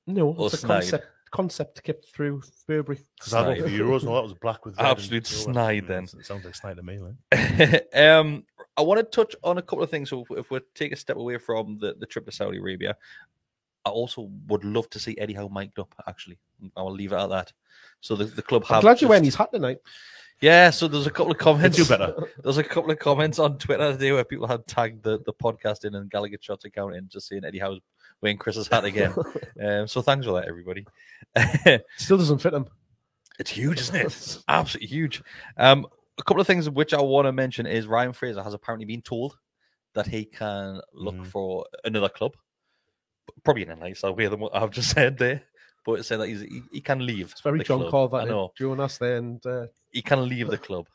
No, it's a concept kit through Burberry. Because I bought the Euros, no, that was black with absolute snide. Then it sounds like snide to me, man. I want to touch on a couple of things. So if we take a step away from the trip to Saudi Arabia, I also would love to see Eddie Howe mic'd up. Actually, I will leave it at that. So the club have. I'm glad you're wearing his hat tonight. Yeah, so there's a couple of comments. Do better. There's a couple of comments on Twitter today where people had tagged the podcast in and Gallagher Shots account in, just saying Eddie Howe's wearing Chris's hat again. So thanks for that, everybody. Still doesn't fit him. It's huge, isn't it? It's absolutely huge. A couple of things which I want to mention is Ryan Fraser has apparently been told that he can look for another club, probably in a nicer way than what I've just said there. But it said that he can leave. It's very John Call that. I know. Jonas there, and he can leave the club.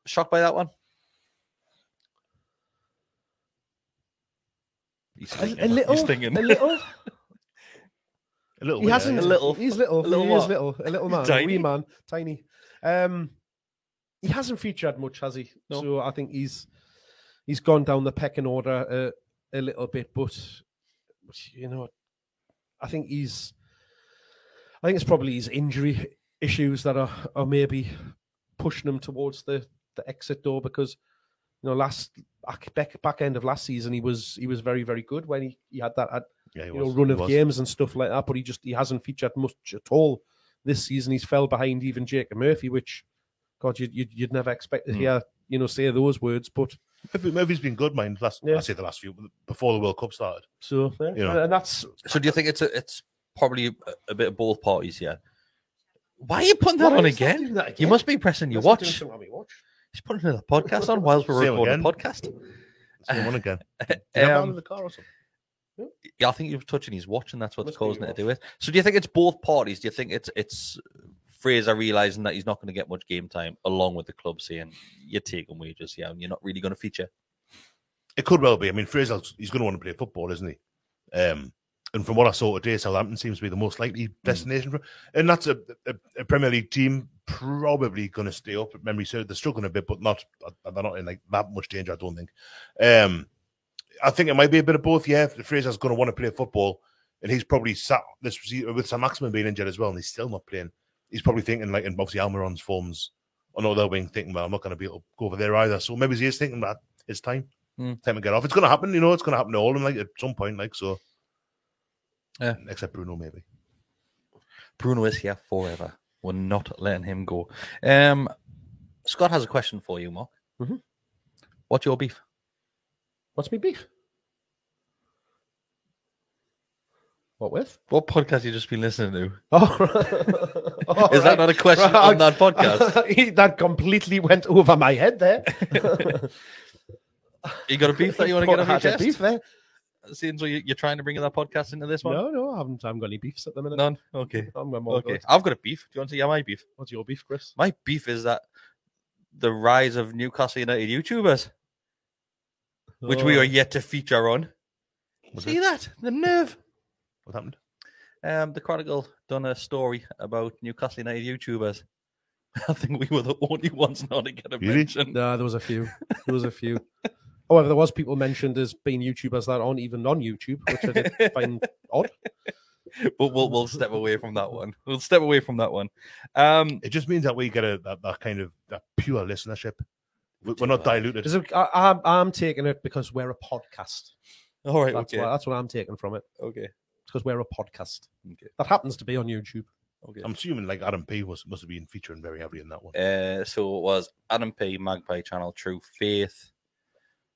Shocked by that one? He's thinking. A little. He hasn't. He's little. He is little. A little man. Tiny. A wee man. Tiny. He hasn't featured much, has he? No. So I think he's gone down the pecking order a little bit. But you know, I think it's probably his injury issues that are maybe pushing him towards the exit door, because you know back end of last season he was very, very good when he had that run of games and stuff like that, but he hasn't featured much at all this season. He's fell behind even Jacob Murphy, which God you'd never expect to hear say those words. But Murphy's been good, mind. I say the last few before the World Cup started. So and that's. So do you think it's probably a bit of both parties here? Why are you putting that on again? You must be pressing your watch. He's putting another podcast on whilst we're recording the podcast. Same one again. In the car or something? Yeah, I think you're touching his watch, and that's what's causing it to do it. So, do you think it's both parties? Do you think it's Fraser realizing that he's not going to get much game time, along with the club saying you're taking wages, and you're not really going to feature? It could well be. I mean, Fraser, he's going to want to play football, isn't he? And from what I saw today, Southampton seems to be the most likely destination for, and that's a Premier League team probably going to stay up. Memory serves, they're struggling a bit, but they're not in like that much danger, I don't think. I think it might be a bit of both. Yeah, Fraser's going to want to play football, and he's probably sat this with Sam Maximin being injured as well, and he's still not playing. He's probably thinking like, and obviously Almiron's forms on the other wing, thinking, well, I'm not going to be able to go over there either. So maybe he is thinking that it's time to get off. It's going to happen, it's going to happen to all of them, like at some point, like so. Yeah, except Bruno, maybe. Bruno is here forever. We're not letting him go. Scott has a question for you, Mark. Mm-hmm. What's your beef? What's me beef? What with? What podcast you just been listening to? Oh, is that not a question on that podcast? That completely went over my head there. You got a beef that you want to get off your chest? Beef there. Seems like you're trying to bring that podcast into this one. No, I haven't got any beefs at the minute. None. Okay. Okay. I've got a beef. Do you want to hear my beef? What's your beef, Chris? My beef is that the rise of Newcastle United YouTubers, which we are yet to feature on. See that? The nerve. What happened? The Chronicle done a story about Newcastle United YouTubers. I think we were the only ones not to get a mention. No, there was a few. However, there was people mentioned as being YouTubers that aren't even on YouTube, which I did find odd. But we'll step away from that one. It just means that we get that kind of that pure listenership. We're not diluted. I'm taking it because we're a podcast. All right, that's what I'm taking from it. Okay. It's because we're a podcast. Okay. That happens to be on YouTube. Okay. I'm assuming like Adam P must have been featuring very heavily in that one. So it was Adam P, Magpie Channel, True Faith.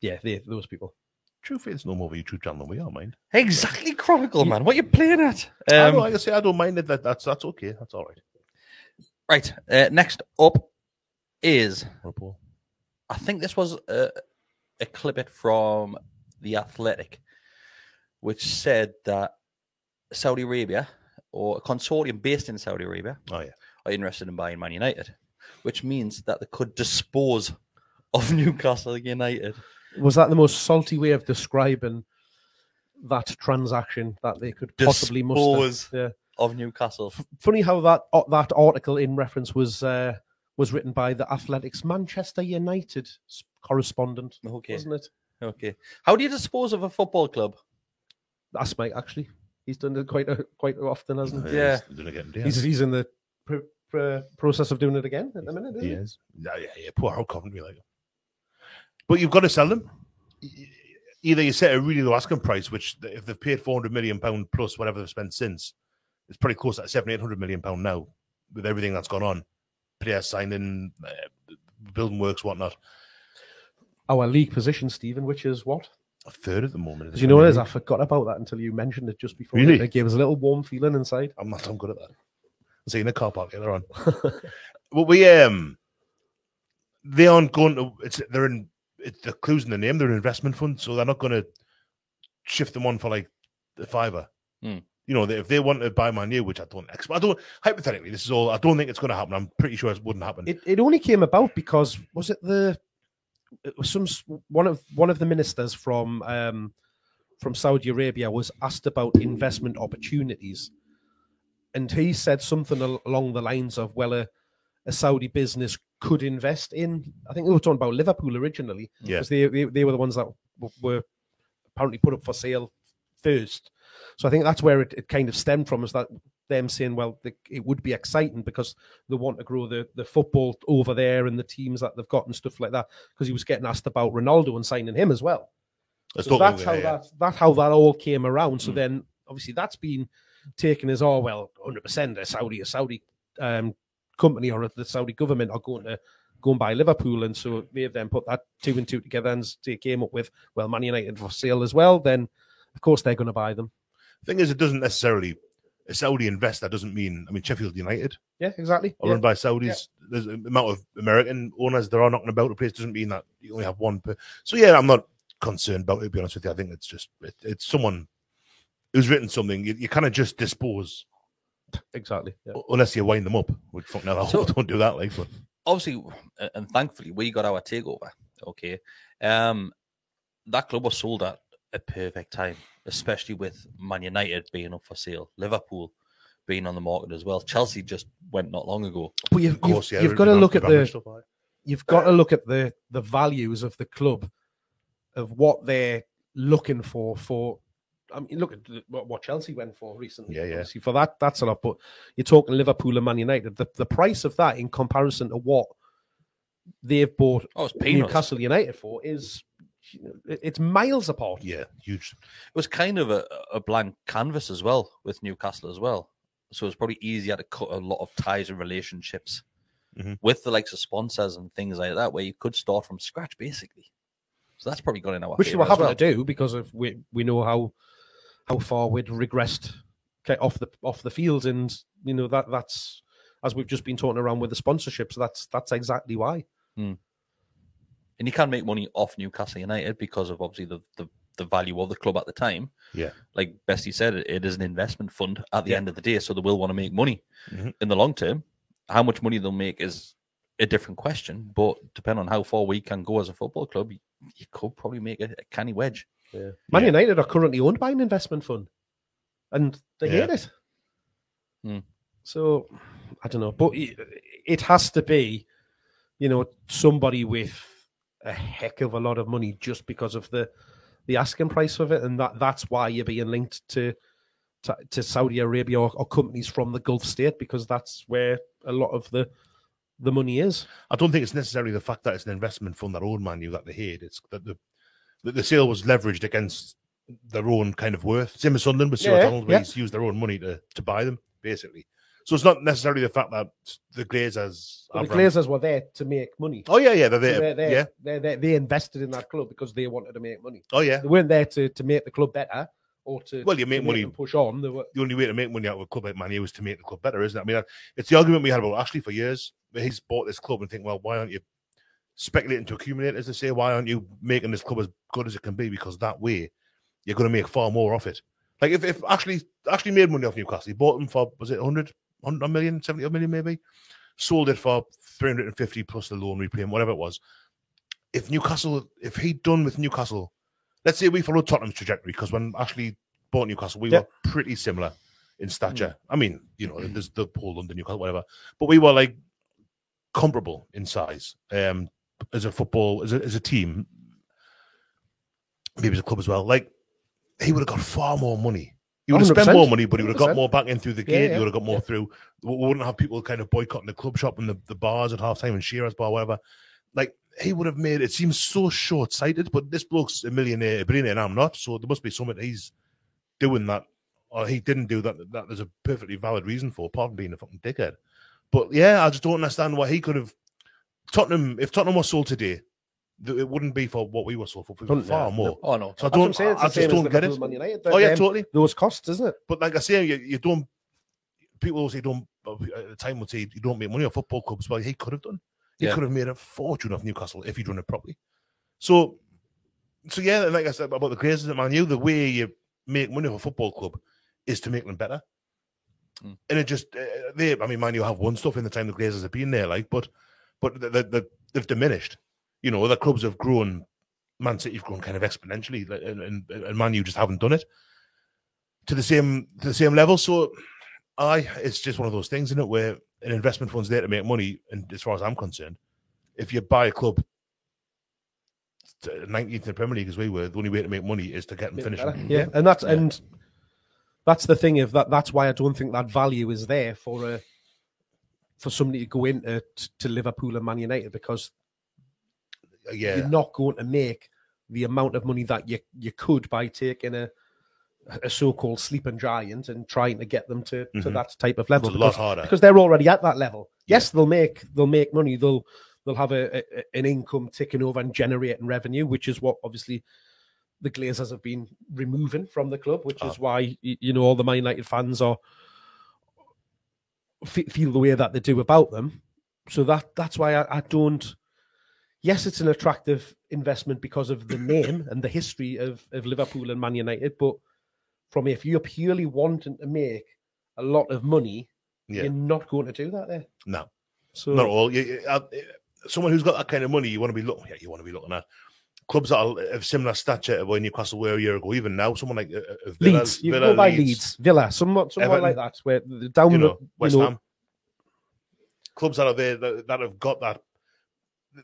Yeah, those people. True Faith's no more of a YouTube channel than we are, mind. Exactly, Chronicle, man. What are you playing at? Like I say, I don't mind it. That's okay. That's all right. Right. Next up is... Report. I think this was a clip from The Athletic, which said that Saudi Arabia, or a consortium based in Saudi Arabia, are interested in buying Man United, which means that they could dispose of Newcastle United. Was that the most salty way of describing that transaction that they could possibly muster? Of Newcastle. Funny how that article in reference was written by the Athletic's Manchester United correspondent, wasn't it? Okay. How do you dispose of a football club? That's Mike, actually. He's done it quite often, hasn't he? Yeah. He's in the process of doing it again at the minute, isn't he? Is. Yeah. Poor Hull Coventry, like. But you've got to sell them. Either you set a really low asking price, which if they've paid £400 million plus whatever they've spent since, it's pretty close to £700-800 million now with everything that's gone on. Players signing, building works, whatnot. Our league position, Stephen, which is what? A third at the moment. Do you know what it is? I forgot about that until you mentioned it just before. Really? It gave us a little warm feeling inside. I'm good at that. I'll see you in the car park later on. Well, they aren't going to. The clues in the name. They're an investment fund, so they're not going to shift them on for like the fiver. If they want to buy Man U, which I don't hypothetically, this is all. I don't think it's going to happen. I'm pretty sure it wouldn't happen. It only came about because was it one of the ministers from Saudi Arabia was asked about investment opportunities, and he said something along the lines of, well, a Saudi business could invest in. I think they were talking about Liverpool originally, because they were the ones that were apparently put up for sale first. So I think that's where it kind of stemmed from, is that them saying, well, it would be exciting because they want to grow the football over there and the teams that they've got and stuff like that. Because he was getting asked about Ronaldo and signing him as well. So that's how that all came around. So then obviously that's been taken as, 100% a Saudi company or the Saudi government are going to go and buy Liverpool, and so they've then put that 2 and 2 together and they came up with, well, Man United for sale as well, then of course they're going to buy them. Thing is, it doesn't necessarily, a Saudi investor doesn't mean, Sheffield United Yeah, exactly. are run by Saudis. There's an amount of American owners there are knocking about the place. Doesn't mean that you only have one. So yeah, I'm not concerned about it, to be honest with you. I think it's just, it's someone who's written something. You kind of just dispose. Exactly. Yeah. Unless you wind them up. Which fuck now, I hope don't do that. Like, but Obviously, and thankfully, we got our takeover. Okay. That club was sold at a perfect time, especially with Man United being up for sale, Liverpool being on the market as well. Chelsea just went not long ago. But you've got to look at the values of the club, of what they're looking for. I mean, look at what Chelsea went for recently. Yeah. Obviously, for that's a lot. But you're talking Liverpool and Man United. The price of that in comparison to what they've bought it's peanuts. Newcastle United for is, it's miles apart. Yeah, huge. It was kind of a blank canvas as well with Newcastle as well. So it's probably easier to cut a lot of ties and relationships with the likes of sponsors and things like that, where you could start from scratch, basically. So that's probably gone in our which favour we're as having well. to do because of we know how far we'd regressed off the field, and that's as we've just been talking around with the sponsorships. That's exactly why. And you can make money off Newcastle United because of obviously the value of the club at the time. Yeah. Like Bestie said, it is an investment fund at the end of the day, so they will want to make money in the long term. How much money they'll make is a different question, but depending on how far we can go as a football club, you could probably make a canny wedge. Yeah. Man United are currently owned by an investment fund, and they hate it. So I don't know, but it has to be, somebody with a heck of a lot of money just because of the asking price of it, and that's why you're being linked to Saudi Arabia or companies from the Gulf state, because that's where a lot of the money is. I don't think it's necessarily the fact that it's an investment fund that own Man U that they hate. It's that the sale was leveraged against their own kind of worth. Same as Sunderland with Stuart Donald, where he's used their own money to buy them, basically. So it's not necessarily the fact that the Glazers... Well, the Glazers were there to make money. Oh, yeah. They're there. They invested in that club because they wanted to make money. Oh, yeah. They weren't there to make the club better or to, you make money and push on. The only way to make money out of a club like Man U is to make the club better, isn't it? I mean, it's the argument we had about Ashley for years. Where he's bought this club and think, well, why aren't you speculating to accumulate, as they say? Why aren't you making this club as good as it can be? Because that way, you're going to make far more off it. Like if Ashley made money off Newcastle, he bought them for, was it 100 million, 70 million maybe? Sold it for 350 plus the loan repayment, whatever it was. If he'd done with Newcastle, let's say we followed Tottenham's trajectory, because when Ashley bought Newcastle, we were pretty similar in stature. I mean, there's the whole London, Newcastle, whatever. But we were like comparable in size as a football, as a team, maybe as a club as well. Like, he would have got far more money. He would have spent more money, but he would have got more back in through the gate. He would have got more through. We wouldn't have people kind of boycotting the club shop and the bars at halftime and Shearer's bar, whatever. Like, he would have made it seems so short-sighted, but this bloke's a billionaire, and I'm not, so there must be something he's doing that, or he didn't do that there's a perfectly valid reason for, apart from being a fucking dickhead. But yeah, I just don't understand why he could have. If Tottenham was sold today, it wouldn't be for what we were sold for. Far more. Oh no! So I just don't get it. Man United, totally. Those costs, isn't it? But like I say, you don't. People will say at the time would say you don't make money off football clubs. Well, he could have done. He could have made a fortune off Newcastle if he'd done it properly. So yeah, like I said about the Glazers at Man U, the way you make money off a football club is to make them better. And it just Man U have won stuff in the time the Glazers have been there, but they've diminished. Other clubs have grown. Man City've grown kind of exponentially, and Man U just haven't done it to the same level. So, it's just one of those things, isn't it, where an investment fund's there to make money. And as far as I'm concerned, if you buy a club 19th in the Premier League as we were, the only way to make money is to get them finishing. Yeah, and that's the thing of that. That's why I don't think that value is there for somebody to go into to Liverpool and Man United, because you're not going to make the amount of money that you could by taking a so-called sleeping giant and trying to get them to that type of level. It's a lot harder because they're already at that level. Yes, they'll make money. They'll they'll have an income ticking over and generating revenue, which is what obviously the Glazers have been removing from the club, which is why all the Man United fans are feel the way that they do about them. So that's why I don't. Yes, it's an attractive investment because of the name and the history of Liverpool and Man United. But if you're purely wanting to make a lot of money, you're not going to do that there. No, so not at all. Someone who's got that kind of money, you want to be looking. You want to be looking at clubs that are of similar stature to where Newcastle were a year ago. Even now, someone like Villa, Leeds, you go by Leeds, Villa, someone like that, where down West Ham. Clubs that are there that have got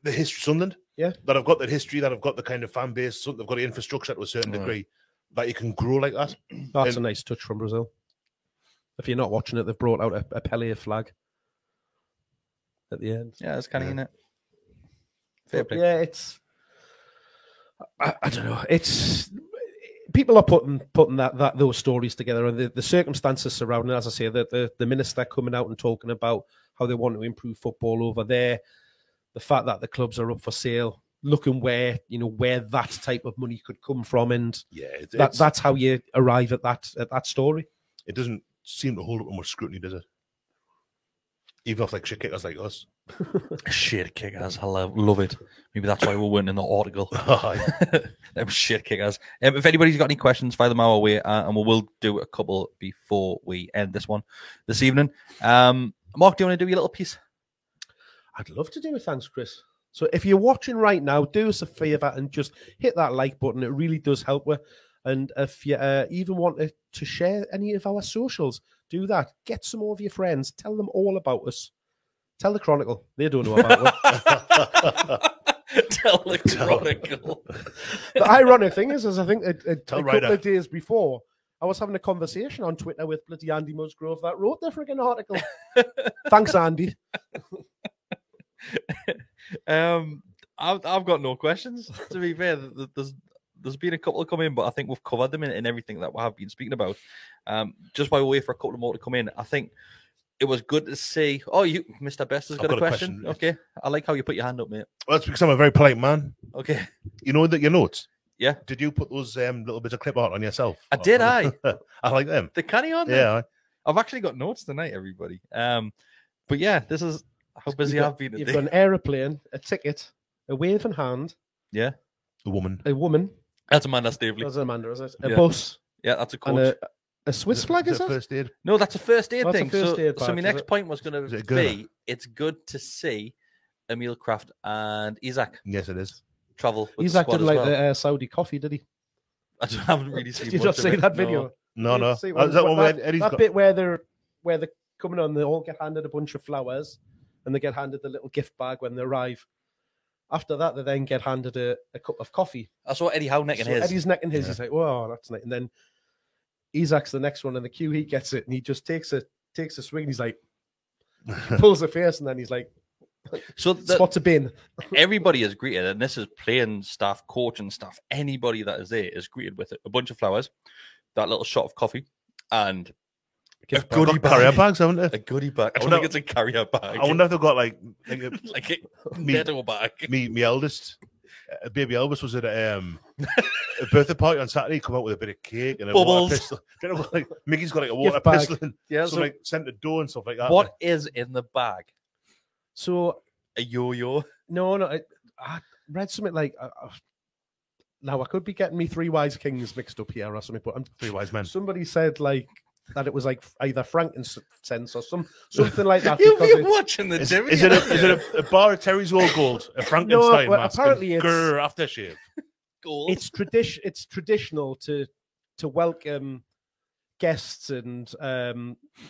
the history, Sunderland, that have got that history, that have got the kind of fan base, they've got the infrastructure to a certain degree that you can grow like that. That's a nice touch from Brazil. If you're not watching it, they've brought out a Pelé flag at the end. Yeah, it's kind of in it. Fair play. Yeah, it's. I don't know. It's people are putting those stories together, and the circumstances surrounding it. As I say, the minister coming out and talking about how they want to improve football over there, the fact that the clubs are up for sale, looking where that type of money could come from, and that's how you arrive at that story. It doesn't seem to hold up much scrutiny, does it? Even off like shit kickers like us. Shit kickers, I love it. Maybe that's why we're winning the article. Them shit kickers. If anybody's got any questions, fire them our way, and we will do a couple before we end this one this evening. Mark, do you want to do your little piece? I'd love to do it, thanks, Chris. So if you're watching right now, do us a favour and just hit that like button. It really does help us. And if you even want to share any of our socials, do that. Get some more of your friends. Tell them all about us. Tell the Chronicle. They don't know about it. Tell the Chronicle. The ironic thing is I think a couple of days before, I was having a conversation on Twitter with bloody Andy Musgrove that wrote the frigging article. Thanks, Andy. I've got no questions, to be fair. There's been a couple come in, but I think we've covered them in everything that we have been speaking about. Just while we wait for a couple more to come in, I think it was good to see. Oh, Mr. Best has got a question. Okay, I like how you put your hand up, mate. Well, it's because I'm a very polite man. Okay, you know that your notes. Yeah. Did you put those little bits of clip art on yourself? I did. I like them. The canny on there. Yeah. I've actually got notes tonight, everybody. But yeah, this is how busy I've been. You've got an aeroplane, a ticket, a waving hand. Yeah. A woman. That's Amanda Stavely. That's Amanda, is it? A bus. Yeah, that's a coach. And a Swiss flag, is it? First aid? No, that's a first aid thing. So my next point was going to be, it's good to see Emil Kraft and Isak. Yes, it is. Travel with Isak didn't like the Saudi coffee, did he? I haven't really seen. Did you not see that video? No. That bit where they're coming on, they all get handed a bunch of flowers, and they get handed the little gift bag when they arrive. After that, they then get handed a cup of coffee. I saw Eddie Howe necking his. Eddie's necking his. Yeah. He's like, "Whoa, that's nice." And then Isak's the next one in the queue. He gets it, and he just takes a swing. And he's like, pulls the face, and then he's like, "So spots a bin." Everybody is greeted, and this is playing staff, coaching staff. Anybody that is there is greeted with a bunch of flowers, that little shot of coffee, and a goodie bag. Carrier bags, haven't they? A goodie bag. I don't think it's a carrier bag. I wonder if they've got like a metal bag. Me eldest, baby Elvis, was at a birthday party on Saturday. Come out with a bit of cake and a bubbles. Water pistol. You know, like Mickey's got like a water pistol, and some like scented dough and stuff like that. What is in the bag? So a yo-yo? No. I read something like. Now I could be getting me Three Wise Kings mixed up here or something, but I'm Three Wise Men. Somebody said like. That it was like either frankincense or something like that. You've been watching the TV. Is it a bar of Terry's Old Gold, a Frankenstein mask? Apparently, it's aftershave. Gold. It's traditional to welcome guests and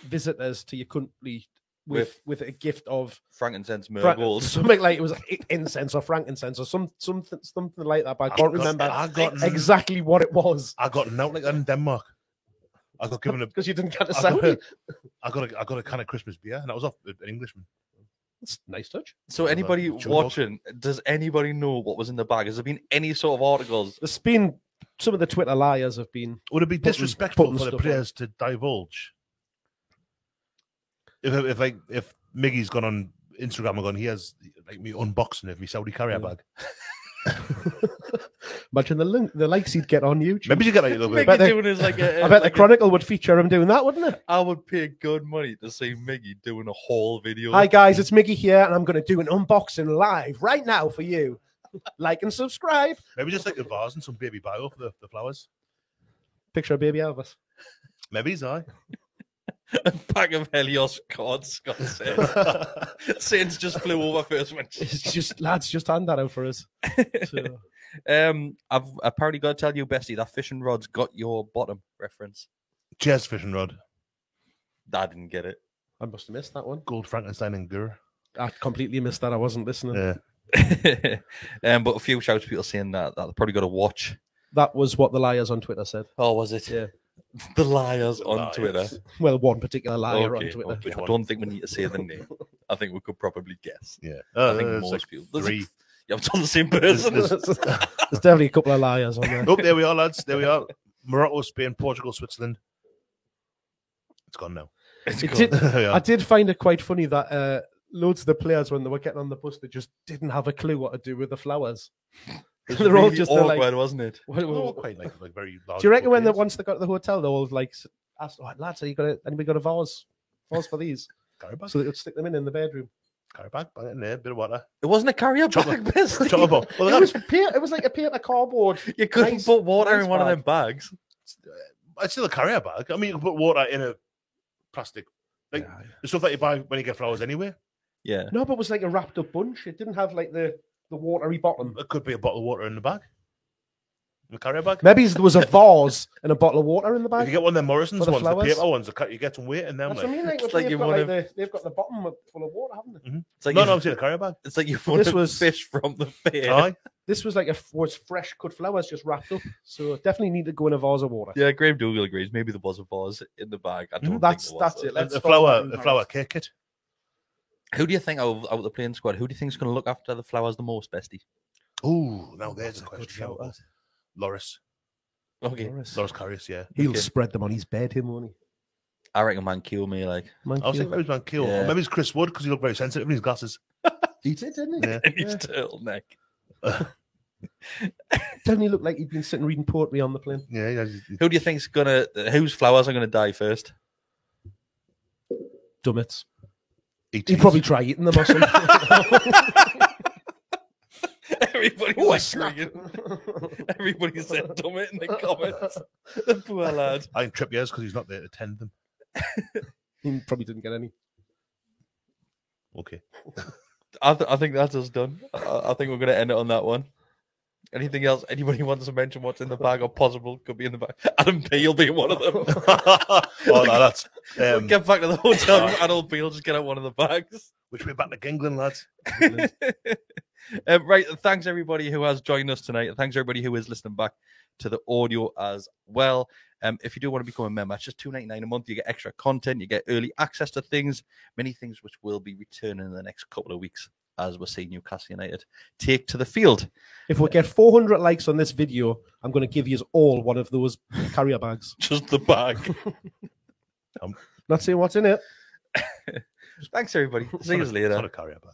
visitors to your country with a gift of frankincense, myrrh, gold, something like it was incense or frankincense or something like that. But I can't remember exactly what it was. I got an out like that in Denmark. I got given because you didn't get a Saudi. I got a can of Christmas beer, and that was off an Englishman. That's a nice touch. So, anybody watching, does anybody know what was in the bag? Has there been any sort of articles? There's been some of the Twitter liars have been. Would it be disrespectful for the players to divulge? If Miggy's gone on Instagram going, he has like me unboxing of me Saudi carrier bag. Imagine the likes he'd get on YouTube. Maybe you get like a little bit. bet they- doing is like I bet the Chronicle would feature him doing that, wouldn't it? I would pay good money to see Miggy doing a whole video. Hi guys, it's Mickey here, and I'm going to do an unboxing live right now for you. Like and subscribe. Maybe just like a vase and some baby bio for the flowers. Picture of baby Elvis. Maybe he's I. A pack of Helios cards, Scott said. Saints just flew over first when It's just lads, just hand that out for us. So, I've apparently got to tell you, Bestie, that fishing rod's got your bottom reference. Cheers, fishing rod. I didn't get it. I must have missed that one. Gold Frankenstein and Gur. I completely missed that. I wasn't listening. Yeah. But a few shouts to people saying that they've probably got to watch. That was what the liars on Twitter said. Oh, was it? Yeah. The liars The on liars. Twitter. Well, one particular liar Okay, on Twitter. okay. Which I one? don't think we need to say the name. I think we could probably guess. Yeah. I think there's most like people. three. You haven't told the same person. There's definitely a couple of liars on there. Oh, there we are, lads. There we are. Morocco, Spain, Portugal, Switzerland. It's gone now. It's It good. did- There we are. I did find it quite funny that loads of the players, when they were getting on the bus, they just didn't have a clue what to do with the flowers. It was They're all really just awkward, like, wasn't it? What- They're all what- quite like very large. do you reckon when players. once they got to the hotel, they all like asked, oh, lads, are you got anybody got a vase for these? Carry bag? So they would stick them in the bedroom. Carry bag? Bang it in there, bit of water. It wasn't a carrier Chocolate- bag, Bestie. Chocolate bar. Well, It was like a paper cardboard. You couldn't Nice- put water nice in one of bag. them bags. it's still a carrier bag. I mean, you can put water in a plastic. Like the stuff that you buy when you get flowers anyway. Yeah. No, but it was like a wrapped up bunch. It didn't have like the watery bottom. It could be a bottle of water in the bag. In a carrier bag. Maybe there was a vase and a bottle of water in the If you bag. get one of them Morrison's For the ones, the flowers? paper ones, you get some weight in them. That's what I Like. mean. Like, It's like they've, you got, wanna- they've got the bottom full of water, haven't they? It's like No, you, no, I'm saying a carrier bag. it's like you want This to was- fish from the fair. Aye. This was like was fresh cut flowers just wrapped up. So definitely need to go in a vase of water. Yeah, Graham Dougal agrees. Maybe there was a vase in the bag. I don't That's think there was, it. though. Let's The stop that. flower cake kit. Who do you think out of the playing squad? Who do you think is going to look after the flowers the most, Bestie? Ooh, now there's a Good question. shout, that. Loris. Okay, Loris Karius, yeah. He'll Okay. spread them on his bed, him, won't he? I reckon man kill me like. Man, I was thinking maybe it's Van Kiel. Yeah. Or maybe it's Chris Wood because he looked very sensitive in his glasses. he did, didn't he? Yeah. in his turtleneck. Doesn't he look like he'd been sitting reading poetry on the plane? Yeah, yeah. Who do you think's gonna? Whose flowers are going to die first? Dummets. ETs. He'd probably try eating them or something. Everybody Oh, was snap. agreeing. Everybody said dumb it in the comments. The poor lad. I think Trippier's because he's not there to tend them. He probably didn't get any. Okay. I think that's us done. I think we're going to end it on that one. Anything else? Anybody wants to mention what's in the bag or possible could be in the bag? Adam Peel being one of them. Oh, no, that's. Get back to the hotel. Adam Peel just get out one of the bags. Which we're back to Gingland, lads. Right. Thanks everybody who has joined us tonight. Thanks everybody who is listening back to the audio as well. If you do want to become a member, it's just $2.99 a month. You get extra content. You get early access to things, many things which will be returning in the next couple of weeks as we're seeing Newcastle United take to the field. If we get 400 likes on this video, I'm going to give you all one of those carrier bags. Just the bag. Not saying what's in it. Thanks everybody. See you It's later. not a carrier bag.